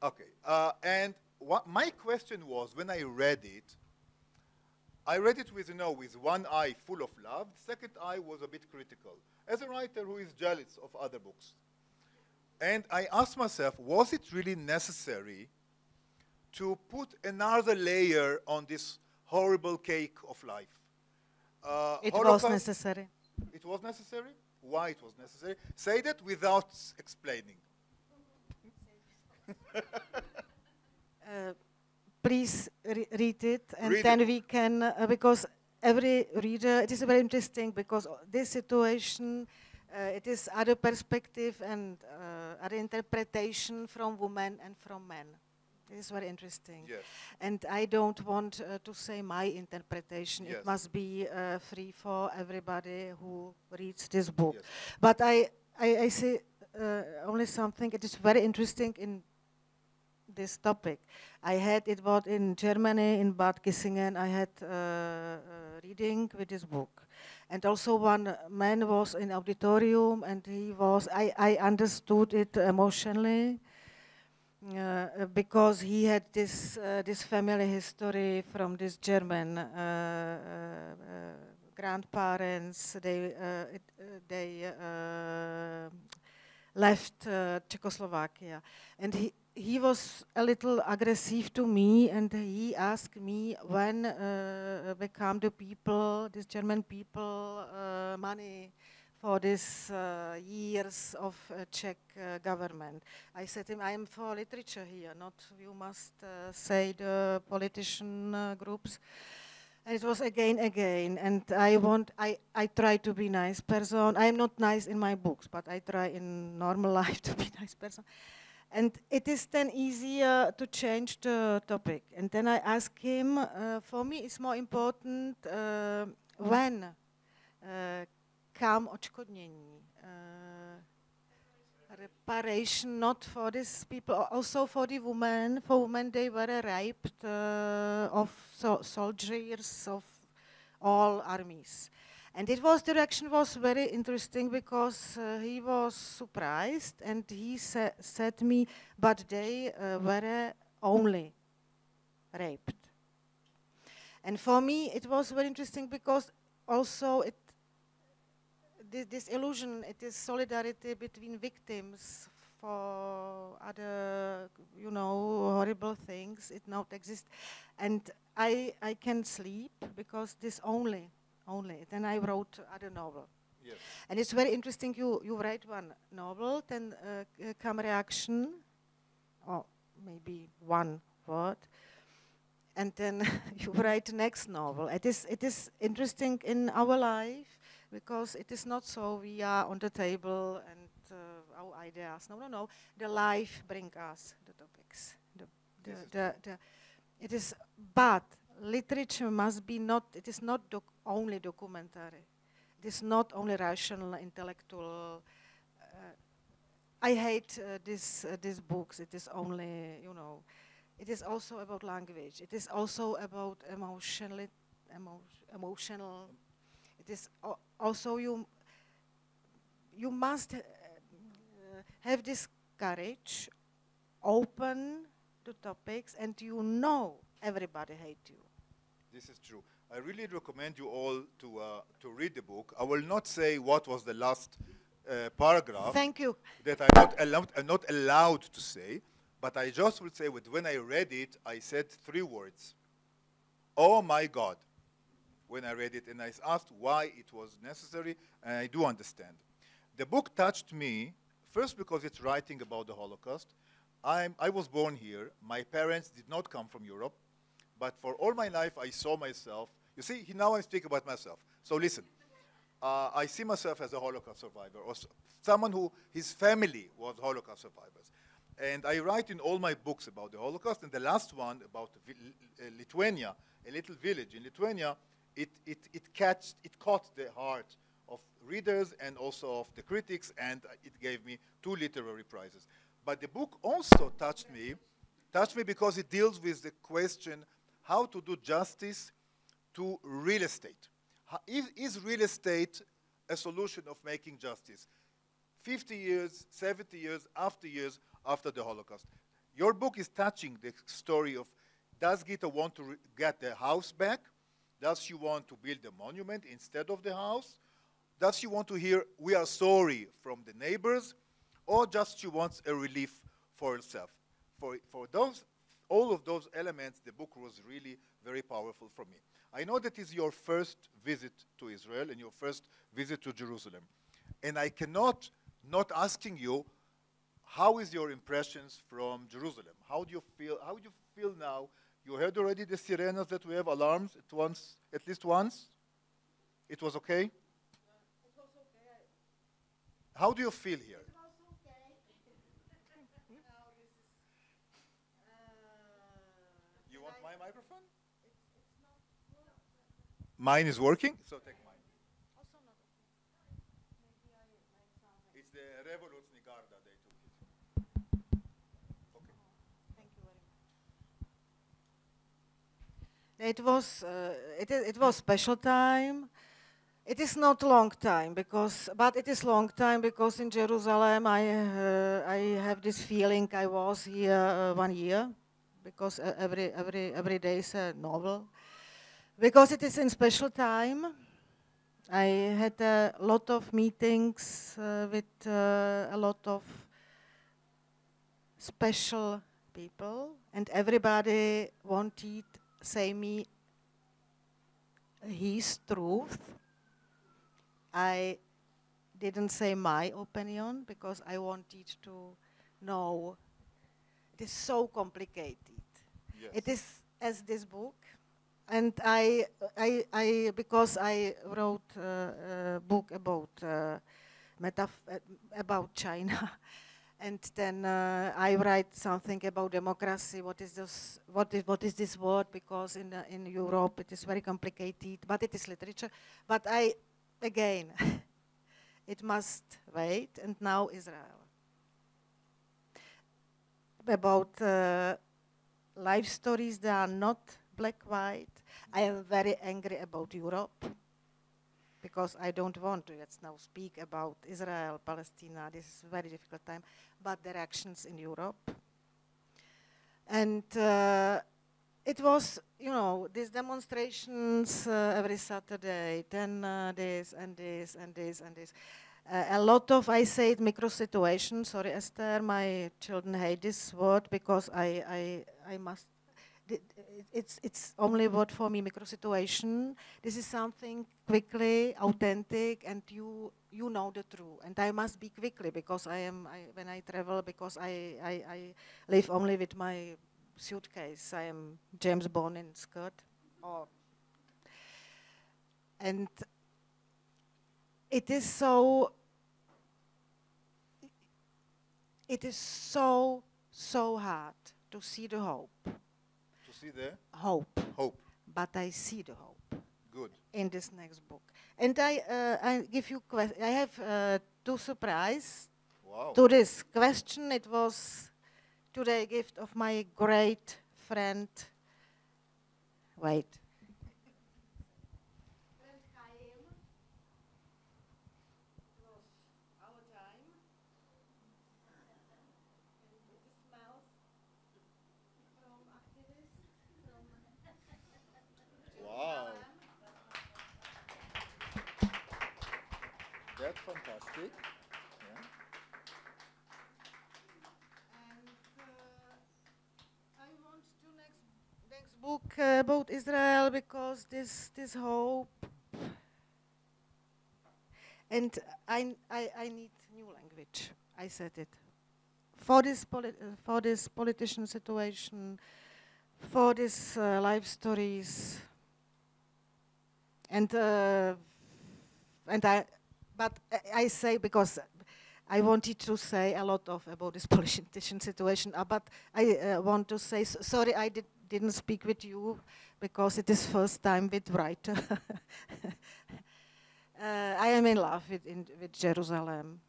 Okay, and what my question was, when I read it with, you know, with one eye full of love, the second eye was a bit critical, as a writer who is jealous of other books. And I asked myself, was it really necessary to put another layer on this horrible cake of life? It was necessary. It was necessary? Why it was necessary? Say that without explaining. Please read it, and then we can, because every reader, it is very interesting, because this situation, it is other perspective and other interpretation from women and from men. It is very interesting. Yes. And I don't want to say my interpretation. Yes. It must be free for everybody who reads this book. Yes. But I say only something. It is very interesting in this topic. I had it was in Germany, in Bad Kissingen, I had reading with this book. And also one man was in auditorium, and he was, I understood it emotionally, because he had this family history from this German grandparents. They left Czechoslovakia, and he was a little aggressive to me, and he asked me when become the people, these German people, money for these years of Czech government. I said to him, I am for literature here, not you must say the politician groups. And it was again, and I try to be nice person. I am not nice in my books, but I try in normal life to be nice person. And it is then easier to change the topic. And then I ask him, for me it's more important when come odškodnění, reparation, not for these people, also for the women. For women, they were raped of soldiers of all armies. And the reaction was very interesting, because he was surprised, and he said to me, but they were only raped. And for me, it was very interesting, because also this illusion, it is solidarity between victims for other, you know, horrible things. It not exists. And I can sleep because this only. Then I wrote other novel. Yes. And it's very interesting, you write one novel, then come reaction, or maybe one word, and then you write the next novel. It is interesting in our life, because it is not so we are on the table and our ideas. No. The life brings us the topics. It is, but literature must be not, it is not only documentary. It is not only rational, intellectual. I hate these books. It is only, you know, it is also about language. It is also about emotional. It is also you must have this courage, open to topics, and you know everybody hates you. This is true. I really recommend you all to read the book. I will not say what was the last paragraph. Thank you. That I'm not allowed to say, but I just will say that when I read it, I said 3 words. Oh my God. When I read it, and I asked why it was necessary, and I do understand. The book touched me, first because it's writing about the Holocaust. I was born here. My parents did not come from Europe, but for all my life, I saw myself. You see, now I speak about myself. So listen, I see myself as a Holocaust survivor, or someone who, his family was Holocaust survivors. And I write in all my books about the Holocaust, and the last one about Lithuania, a little village in Lithuania, it caught the heart of readers and also of the critics, and it gave me 2 literary prizes. But the book also touched me because it deals with the question how to do justice to real estate. Is real estate a solution of making justice? 50 years, 70 years after the Holocaust. Your book is touching the story of, does Gitta want to get the house back? Does she want to build a monument instead of the house? Does she want to hear, we are sorry from the neighbors? Or just she wants a relief for herself? For those, all of those elements, the book was really very powerful for me. I know that is your first visit to Israel and your first visit to Jerusalem. And I cannot not asking you, how is your impressions from Jerusalem? How do you feel now? You heard already the sirenas that we have alarms at least once? It was okay? Yeah, it was okay. How do you feel here? It was okay. Now this is, You want my microphone? it's not good. Mine is working, so take mine. Also not okay. Maybe I make something. It's the Revolutionary Garda, they took it. Okay. Thank you very much. It was special time. It is not long time but it is long time because in Jerusalem I have this feeling I was here 1 year because every day is a novel. Because it is in special time. I had a lot of meetings with a lot of special people, and everybody wanted say me his truth. I didn't say my opinion because I wanted to know. It is so complicated. Yes. It is as this book, and because I wrote a book about China, and then I write something about democracy. What is this? What is this word? Because in Europe it is very complicated, but it is literature. But again, it must wait. And now Israel. About life stories, they are not black-white. I am very angry about Europe because I don't want to now speak about Israel, Palestine. This is a very difficult time, but the reactions in Europe. And it was, these demonstrations every Saturday, then this and this and this and this. A lot of, I say it, micro situations. Sorry, Esther, my children hate this word because I must. It's only word for me, micro situation. This is something quickly, authentic, and you know the truth. And I must be quickly because when I travel, because I live only with my suitcase. I am James Bond in skirt. And it is so hard to see the hope. To see the hope. But I see the hope. Good. In this next book. And I give you I have 2 surprises. Wow. To this question. It was today a gift of my great friend. Wait. Wow. That's fantastic. Yeah. And I want to next book about Israel because this hope. And I need new language. I said it. For this politician situation, for this life stories. But I say because I wanted to say a lot about this politician situation, but I want to say, sorry I didn't speak with you, because it is first time with writer. I am in love with Jerusalem.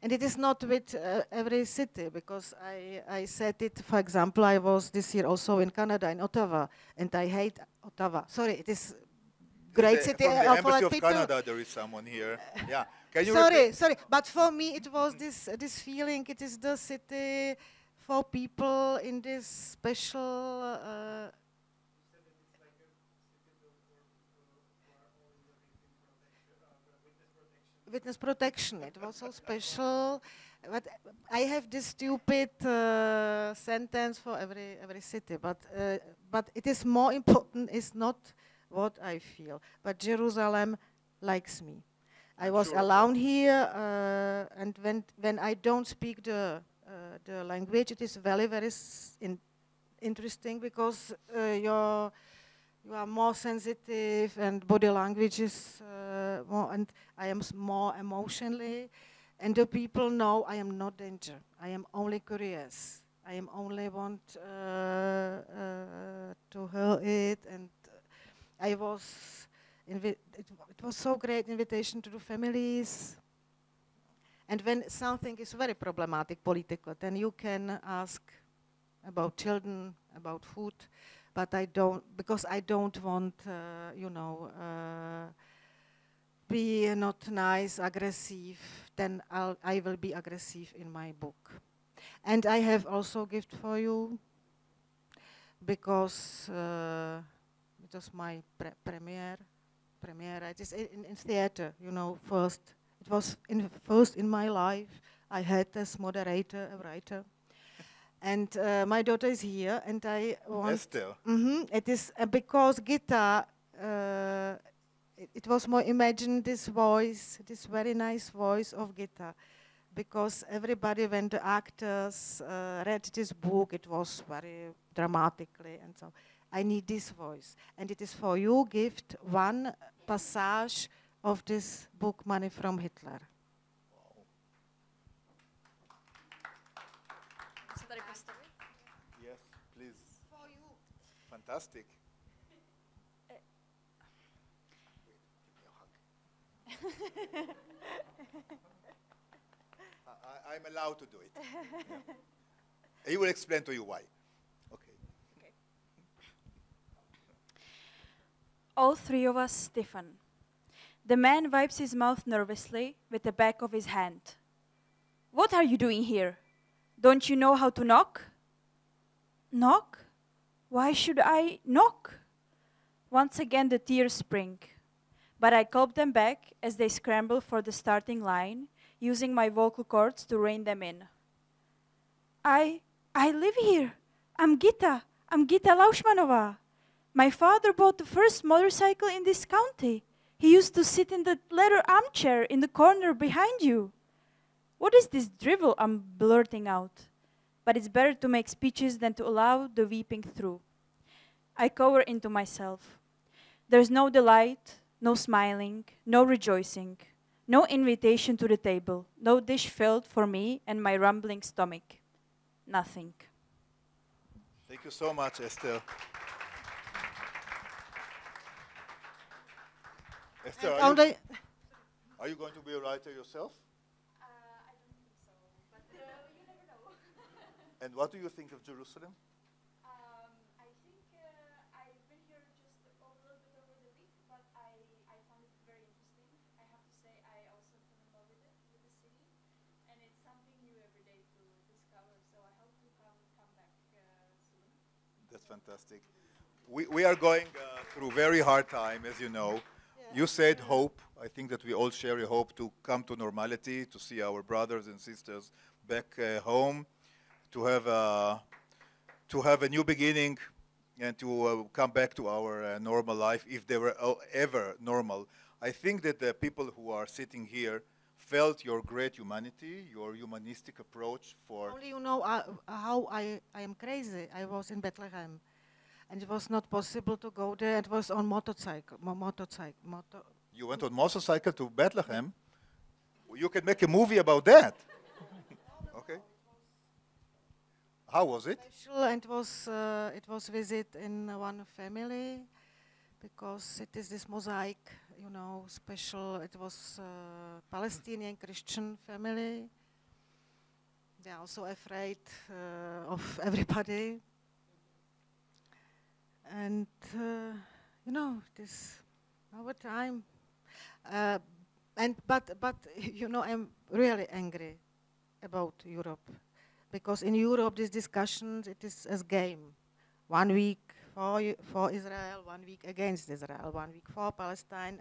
And it is not with every city, because I said it, for example, I was this year also in Canada, in Ottawa, and I hate Ottawa. Sorry, it is great city. From the Embassy of Canada, there is someone here. Yeah. Can you sorry, but for me it was this feeling, it is the city for people in this special... witness protection. It was so special. But I have this stupid sentence for every city. But it is more important. Is not what I feel, but Jerusalem likes me. I was alone here, and when I don't speak the language, it is very interesting, because you are more sensitive, and body language is more, and I am more emotionally, and the people know I am not danger. I am only curious. I am only want to hear it, and I was. It was so great invitation to the families. And when something is very problematic, political, then you can ask about children, about food. But I don't, because I don't want, be not nice, aggressive. Then I will be aggressive in my book. And I have also a gift for you, because it was my premiere. It is in theater, first. It was first in my life. I had as moderator, a writer. And my daughter is here, and I want... Esther. It is because Gitta, it was more imagine this voice, this very nice voice of Gitta. Because everybody, when the actors read this book, it was very dramatically, and so I need this voice. And it is for you gift one passage of this book, Money from Hitler. Wow. Yes, please. For you. Fantastic. Wait, give me a hug. I'm allowed to do it. Yeah. He will explain to you why. Okay. All three of us stiffen. The man wipes his mouth nervously with the back of his hand. What are you doing here? Don't you know how to knock? Knock? Why should I knock? Once again the tears spring, but I gulp them back as they scramble for the starting line, using my vocal cords to rein them in. I live here. I'm Gitta Laushmanova. My father bought the first motorcycle in this county. He used to sit in the leather armchair in the corner behind you. What is this drivel I'm blurting out? But it's better to make speeches than to allow the weeping through. I cower into myself. There's no delight, no smiling, no rejoicing, no invitation to the table, no dish filled for me and my rumbling stomach. Nothing. Thank you so much, Esther. Esther, are you going to be a writer yourself? I don't think so, but you never know. And what do you think of Jerusalem? I think I've been here just a little bit over the week, but I found it very interesting. I have to say I also fell in love with it, with the city, and it's something new every day to discover, so I hope to come back soon. That's fantastic. We are going through very hard time, as you know. You said hope. I think that we all share a hope to come to normality, to see our brothers and sisters back home, to have a new beginning, and to come back to our normal life, if they were ever normal. I think that the people who are sitting here felt your great humanity, your humanistic approach for... Only how I am crazy. I was in Bethlehem. And it was not possible to go there. It was on motorcycle. You went on motorcycle to Bethlehem? You can make a movie about that. Okay. How was it? Special, and it was visit in one family, because it is this mosaic, you know, special. It was Palestinian Christian family. They are also afraid of everybody. And, you know, this over time. But, you know, I'm really angry about Europe. Because in Europe, these discussions, it is as game. 1 week for Israel, 1 week against Israel, 1 week for Palestine,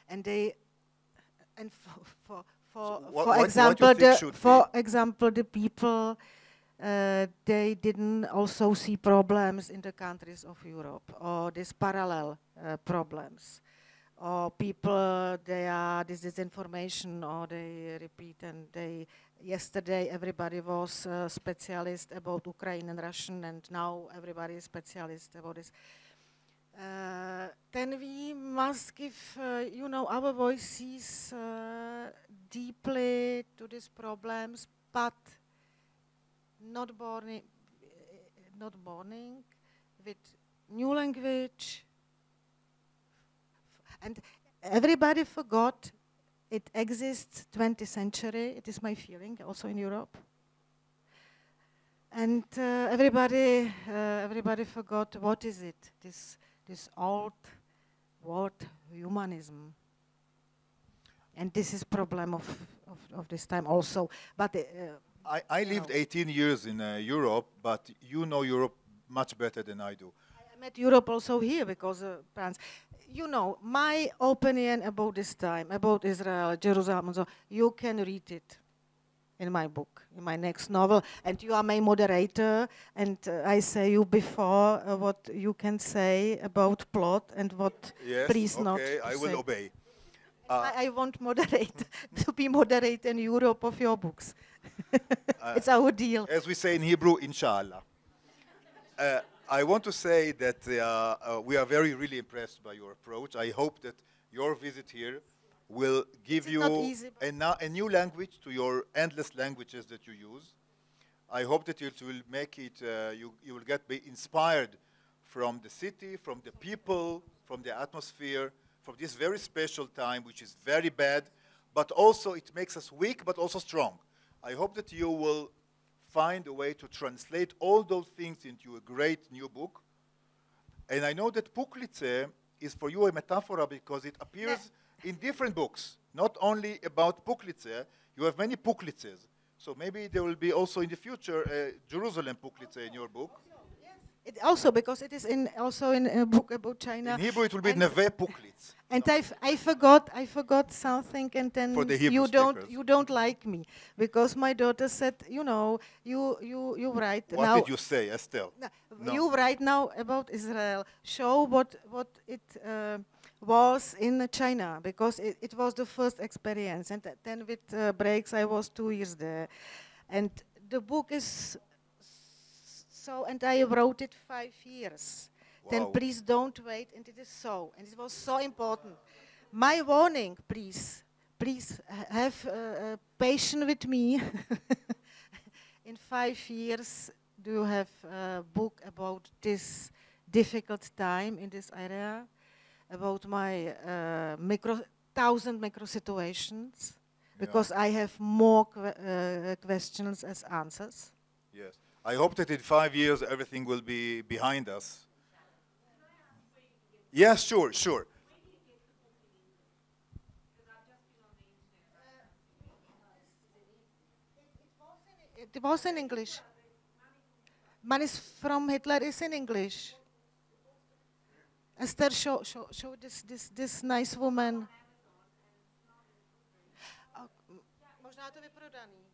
and they, and for example, the people, they didn't also see problems in the countries of Europe, or these parallel problems, or people, this disinformation, or they repeat, and yesterday everybody was a specialist about Ukraine and Russian, and now everybody is specialist about this. Then we must give, you know, our voices deeply to these problems, but not borning with new language. And everybody forgot it exists 20th century. It is my feeling, also in Europe. And everybody forgot what is it, this old word humanism. And this is problem of this time also. But I lived 18 years in Europe, but you know Europe much better than I do. I met Europe also here because France. You know, my opinion about this time, about Israel, Jerusalem, and so, you can read it in my book, in my next novel. And you are my moderator, and I say you before what you can say about plot and what please not. Okay, I will obey. I want moderate to be moderate in Europe of your books. It's our deal. As we say in Hebrew, inshallah. I want to say that we are really impressed by your approach. I hope that your visit here will give you a new language to your endless languages that you use. I hope that it will make it, you will be inspired from the city, from the people, from the atmosphere, from this very special time, which is very bad, but also it makes us weak, but also strong. I hope that you will find a way to translate all those things into a great new book. And I know that Puklitze is for you a metaphor because it appears in different books, not only about Puklitze. You have many Puklitzes. So maybe there will be also in the future a Jerusalem Puklitze in your book. It also, because it is also in a book about China. In Hebrew it will be Neve Puklitz. And I forgot something, and then you don't like me because my daughter said, you know, you write what now. What did you say, Estelle? No. You write now about Israel. Show what it was in China, because it was the first experience, and then with breaks I was 2 years there, and the book is so, and I wrote it 5 years. Wow. Then please don't wait, and it is so, and it was so important. My warning, please have patience with me. In 5 years, do you have a book about this difficult time in this area, about my 1,000 micro situations, because I have more questions as answers. Yes. I hope that in 5 years everything will be behind us. Yes, sure. It was in English. Man is from Hitler is in English. Esther, show this nice woman. Možná to vyprodaný.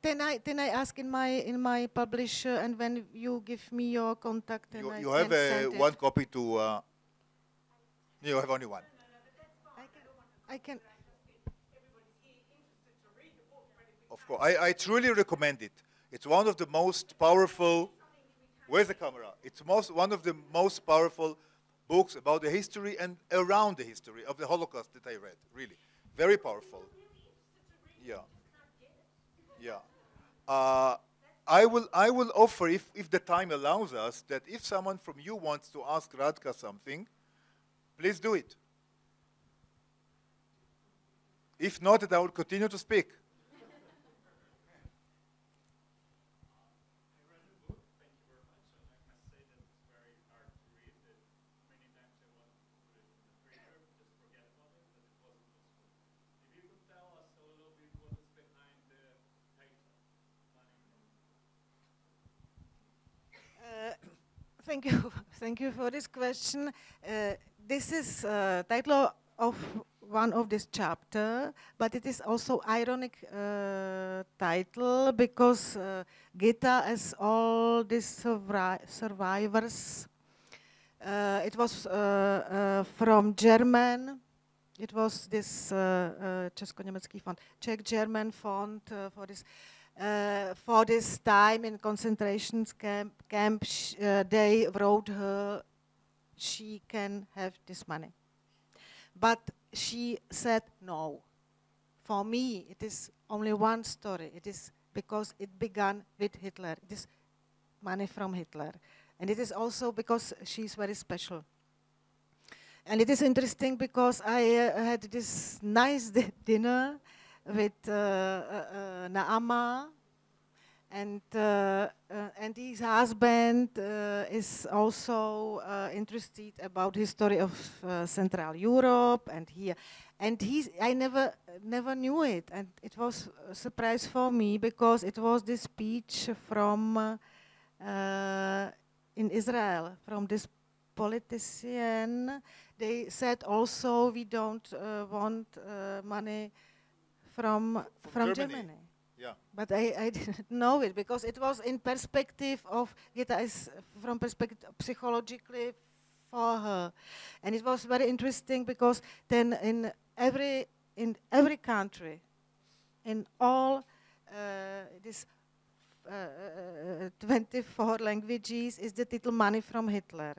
Then I ask in my publisher, and when you give me your contact, and you have one copy to. You have only one. I can. Of course, I truly recommend it. It's one of the most powerful. Where's the camera? It's one of the most powerful books about the history and around the history of the Holocaust that I read, really. Very powerful. Yeah. Yeah. I will offer, if the time allows us, that if someone from you wants to ask Radka something, please do it. If not, that I will continue to speak. Thank you for this question. This is title of one of this chapter, but it is also ironic title because Gitta, as all these survivors, it was from German. It was this Česko-německý fond, Czech-German fund for this time in concentration camp, they wrote her, she can have this money. But she said no. For me, it is only one story. It is because it began with Hitler. It is money from Hitler. And it is also because she's very special. And it is interesting because I had this nice dinner with Naama, and his husband is also interested about history of Central Europe and here, and I never knew it, and it was a surprise for me because it was this speech from in Israel from this politician. They said also we don't want money from Germany. Yeah. But I didn't know it because it was in perspective of Gitta is from perspective psychologically for her, and it was very interesting because then in every country, in all this 24 languages, is the title "Money from Hitler."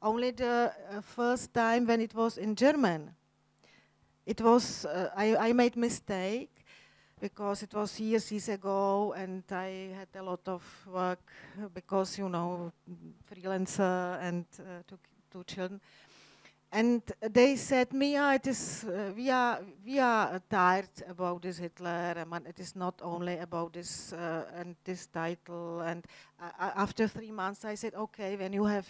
Only the first time when it was in German, it was I made mistake because it was years ago, and I had a lot of work because freelancer and two children. And they said, Mia, it is we are tired about this Hitler. It is not only about this and this title. And after 3 months, I said, okay, when you have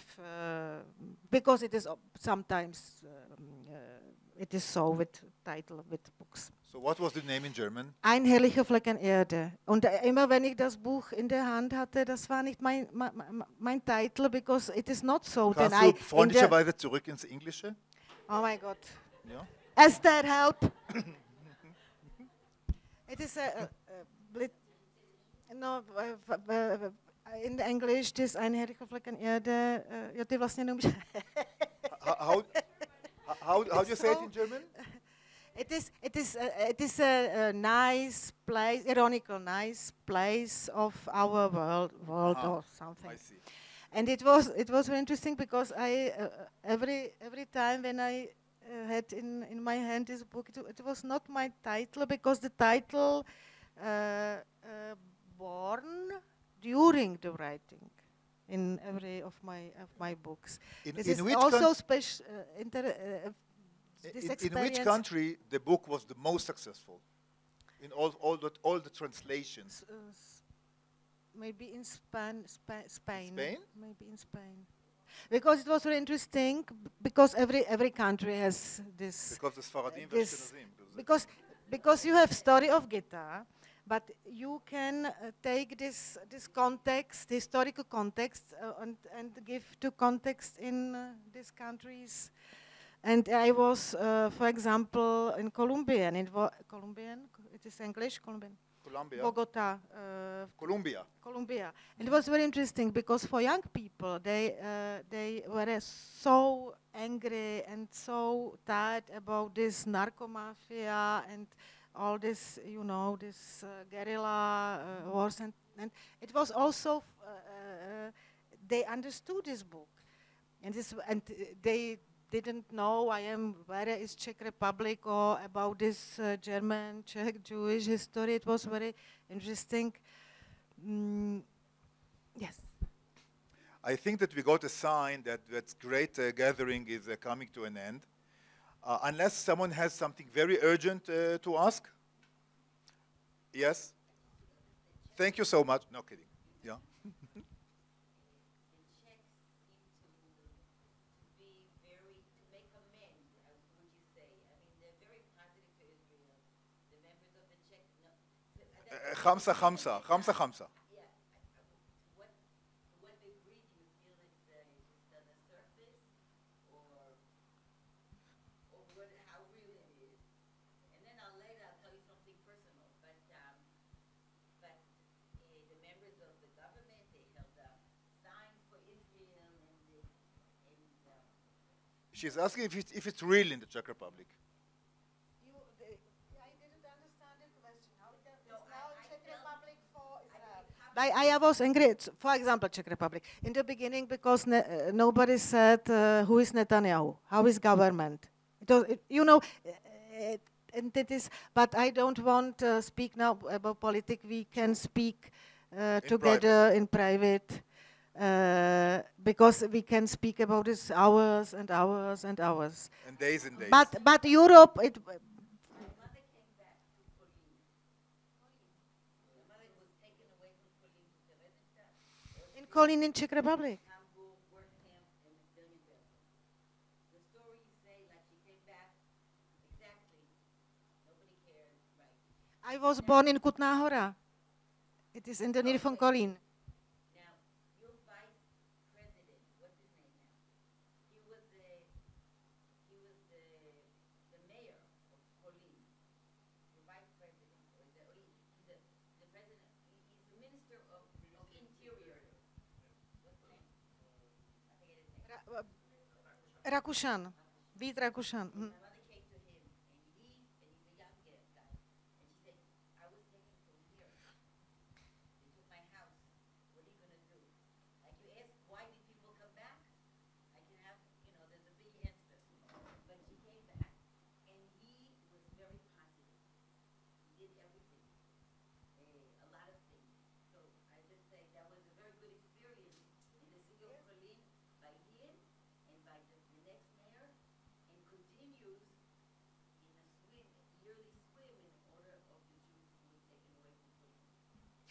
because it is sometimes it is so with title with books. So what was the name in German? Ein herrlicher Flecken Erde. Und immer wenn ich das Buch in der Hand hatte, das war nicht mein Titel, because it is not so. Kannst du freundlicherweise zurück ins Englische? Oh my God. Ja. Esther, help. It is in English, this Ein herrlicher Flecken Erde, ja, ty vlastně neumíš. How do you say it in German? It is a nice place, ironical nice place of our world or something. I see. And it was very interesting because I every time when I had in my hand this book, it was not my title because the title born during the writing in every of my books. This is also special. In which country the book was the most successful? In all the translations? Maybe in Spain. Spain? Maybe in Spain. Because it was very interesting, because every country has this. Because the Sfaradim because you have story of Gitta, but you can take this context, historical context, and give to context in these countries. And I was, for example, in Colombian. Colombian? It is English? Colombian. Colombia. Bogota. Colombia. And it was very interesting because for young people, they were so angry and so tired about this narco mafia and all this, this guerrilla wars. And it was also, they understood this book. and they didn't know where is Czech Republic or about this German, Czech, Jewish history. It was very interesting. Yes. I think that we got a sign that that great gathering is coming to an end. Unless someone has something very urgent to ask. Yes? Thank you so much. No kidding. Yeah. خمسة خمسة خمسة خمسة. She's asking if it's real in the Czech Republic. I didn't understand the question. How is now Czech Republic for Israel? I was angry, for example, Czech Republic. In the beginning, because nobody said who is Netanyahu, how is government. And that is, but I don't want to speak now about politics. We can speak together in private. Because we can speak about this hours and hours and hours. And days and days. But Europe, it. In Kolín in Czech Republic. I was born in Kutná Hora. It is in the near from Kolín. Rakušan, Vít Rakušan.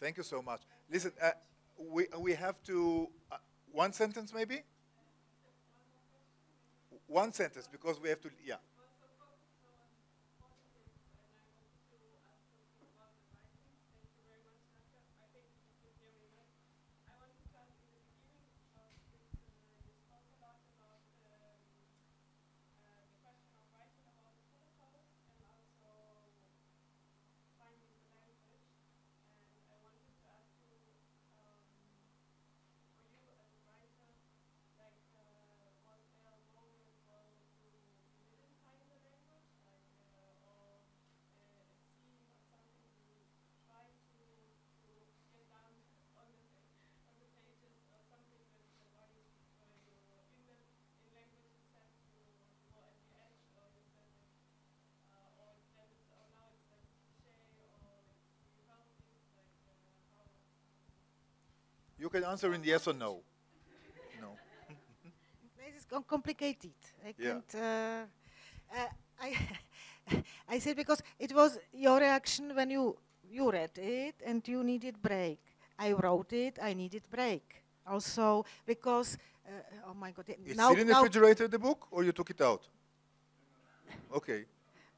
Thank you so much. Listen, we have to, one sentence maybe? One sentence, because we have to, yeah. You can answer in yes or no. No. This is complicated. I can't. I said because it was your reaction when you read it and you needed break. I wrote it. I needed break. Also because oh my God! It's still in the refrigerator, the book, or you took it out? Okay.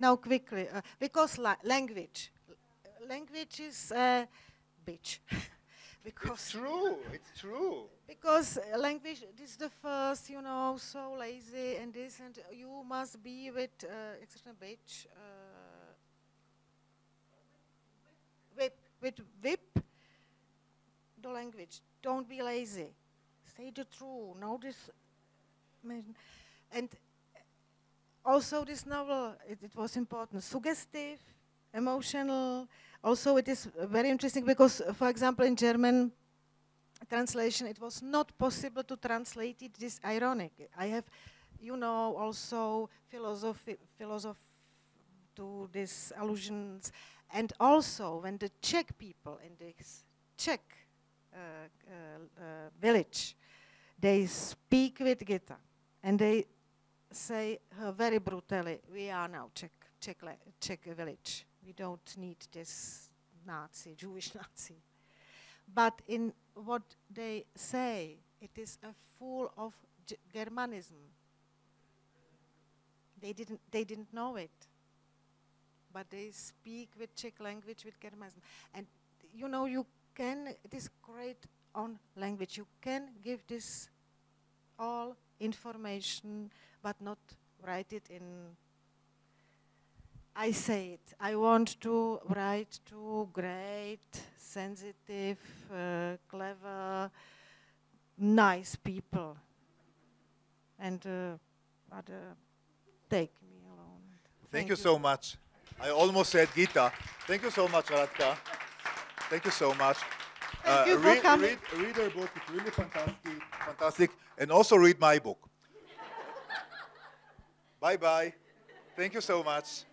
Now quickly, because language is bitch. Because it's true. It's true. Because language is the first, so lazy and this, and you must be with bitch. Whip the language. Don't be lazy. Say the truth. Know this. And also this novel, it was important. Suggestive, emotional. Also, it is very interesting because, for example, in German, translation, it was not possible to translate it. This ironic. I have, you know, also philosophy to these allusions, and also when the Czech people in this Czech village, they speak with Gitta, and they say very brutally, we are now Czech village. We don't need this Nazi, Jewish Nazi. But in what they say, it is a full of Germanism. They didn't know it, but they speak with Czech language with Germanism. And you know, you can, it is great on language. You can give this all information, but not write it in, I say it, I want to write to great, sensitive, clever, nice people. And take me alone. Thank you so much. I almost said Gitta. Thank you so much, Radka. Thank you so much. Thank you for coming. Read her book. It's really fantastic. And also read my book. Bye-bye. Thank you so much.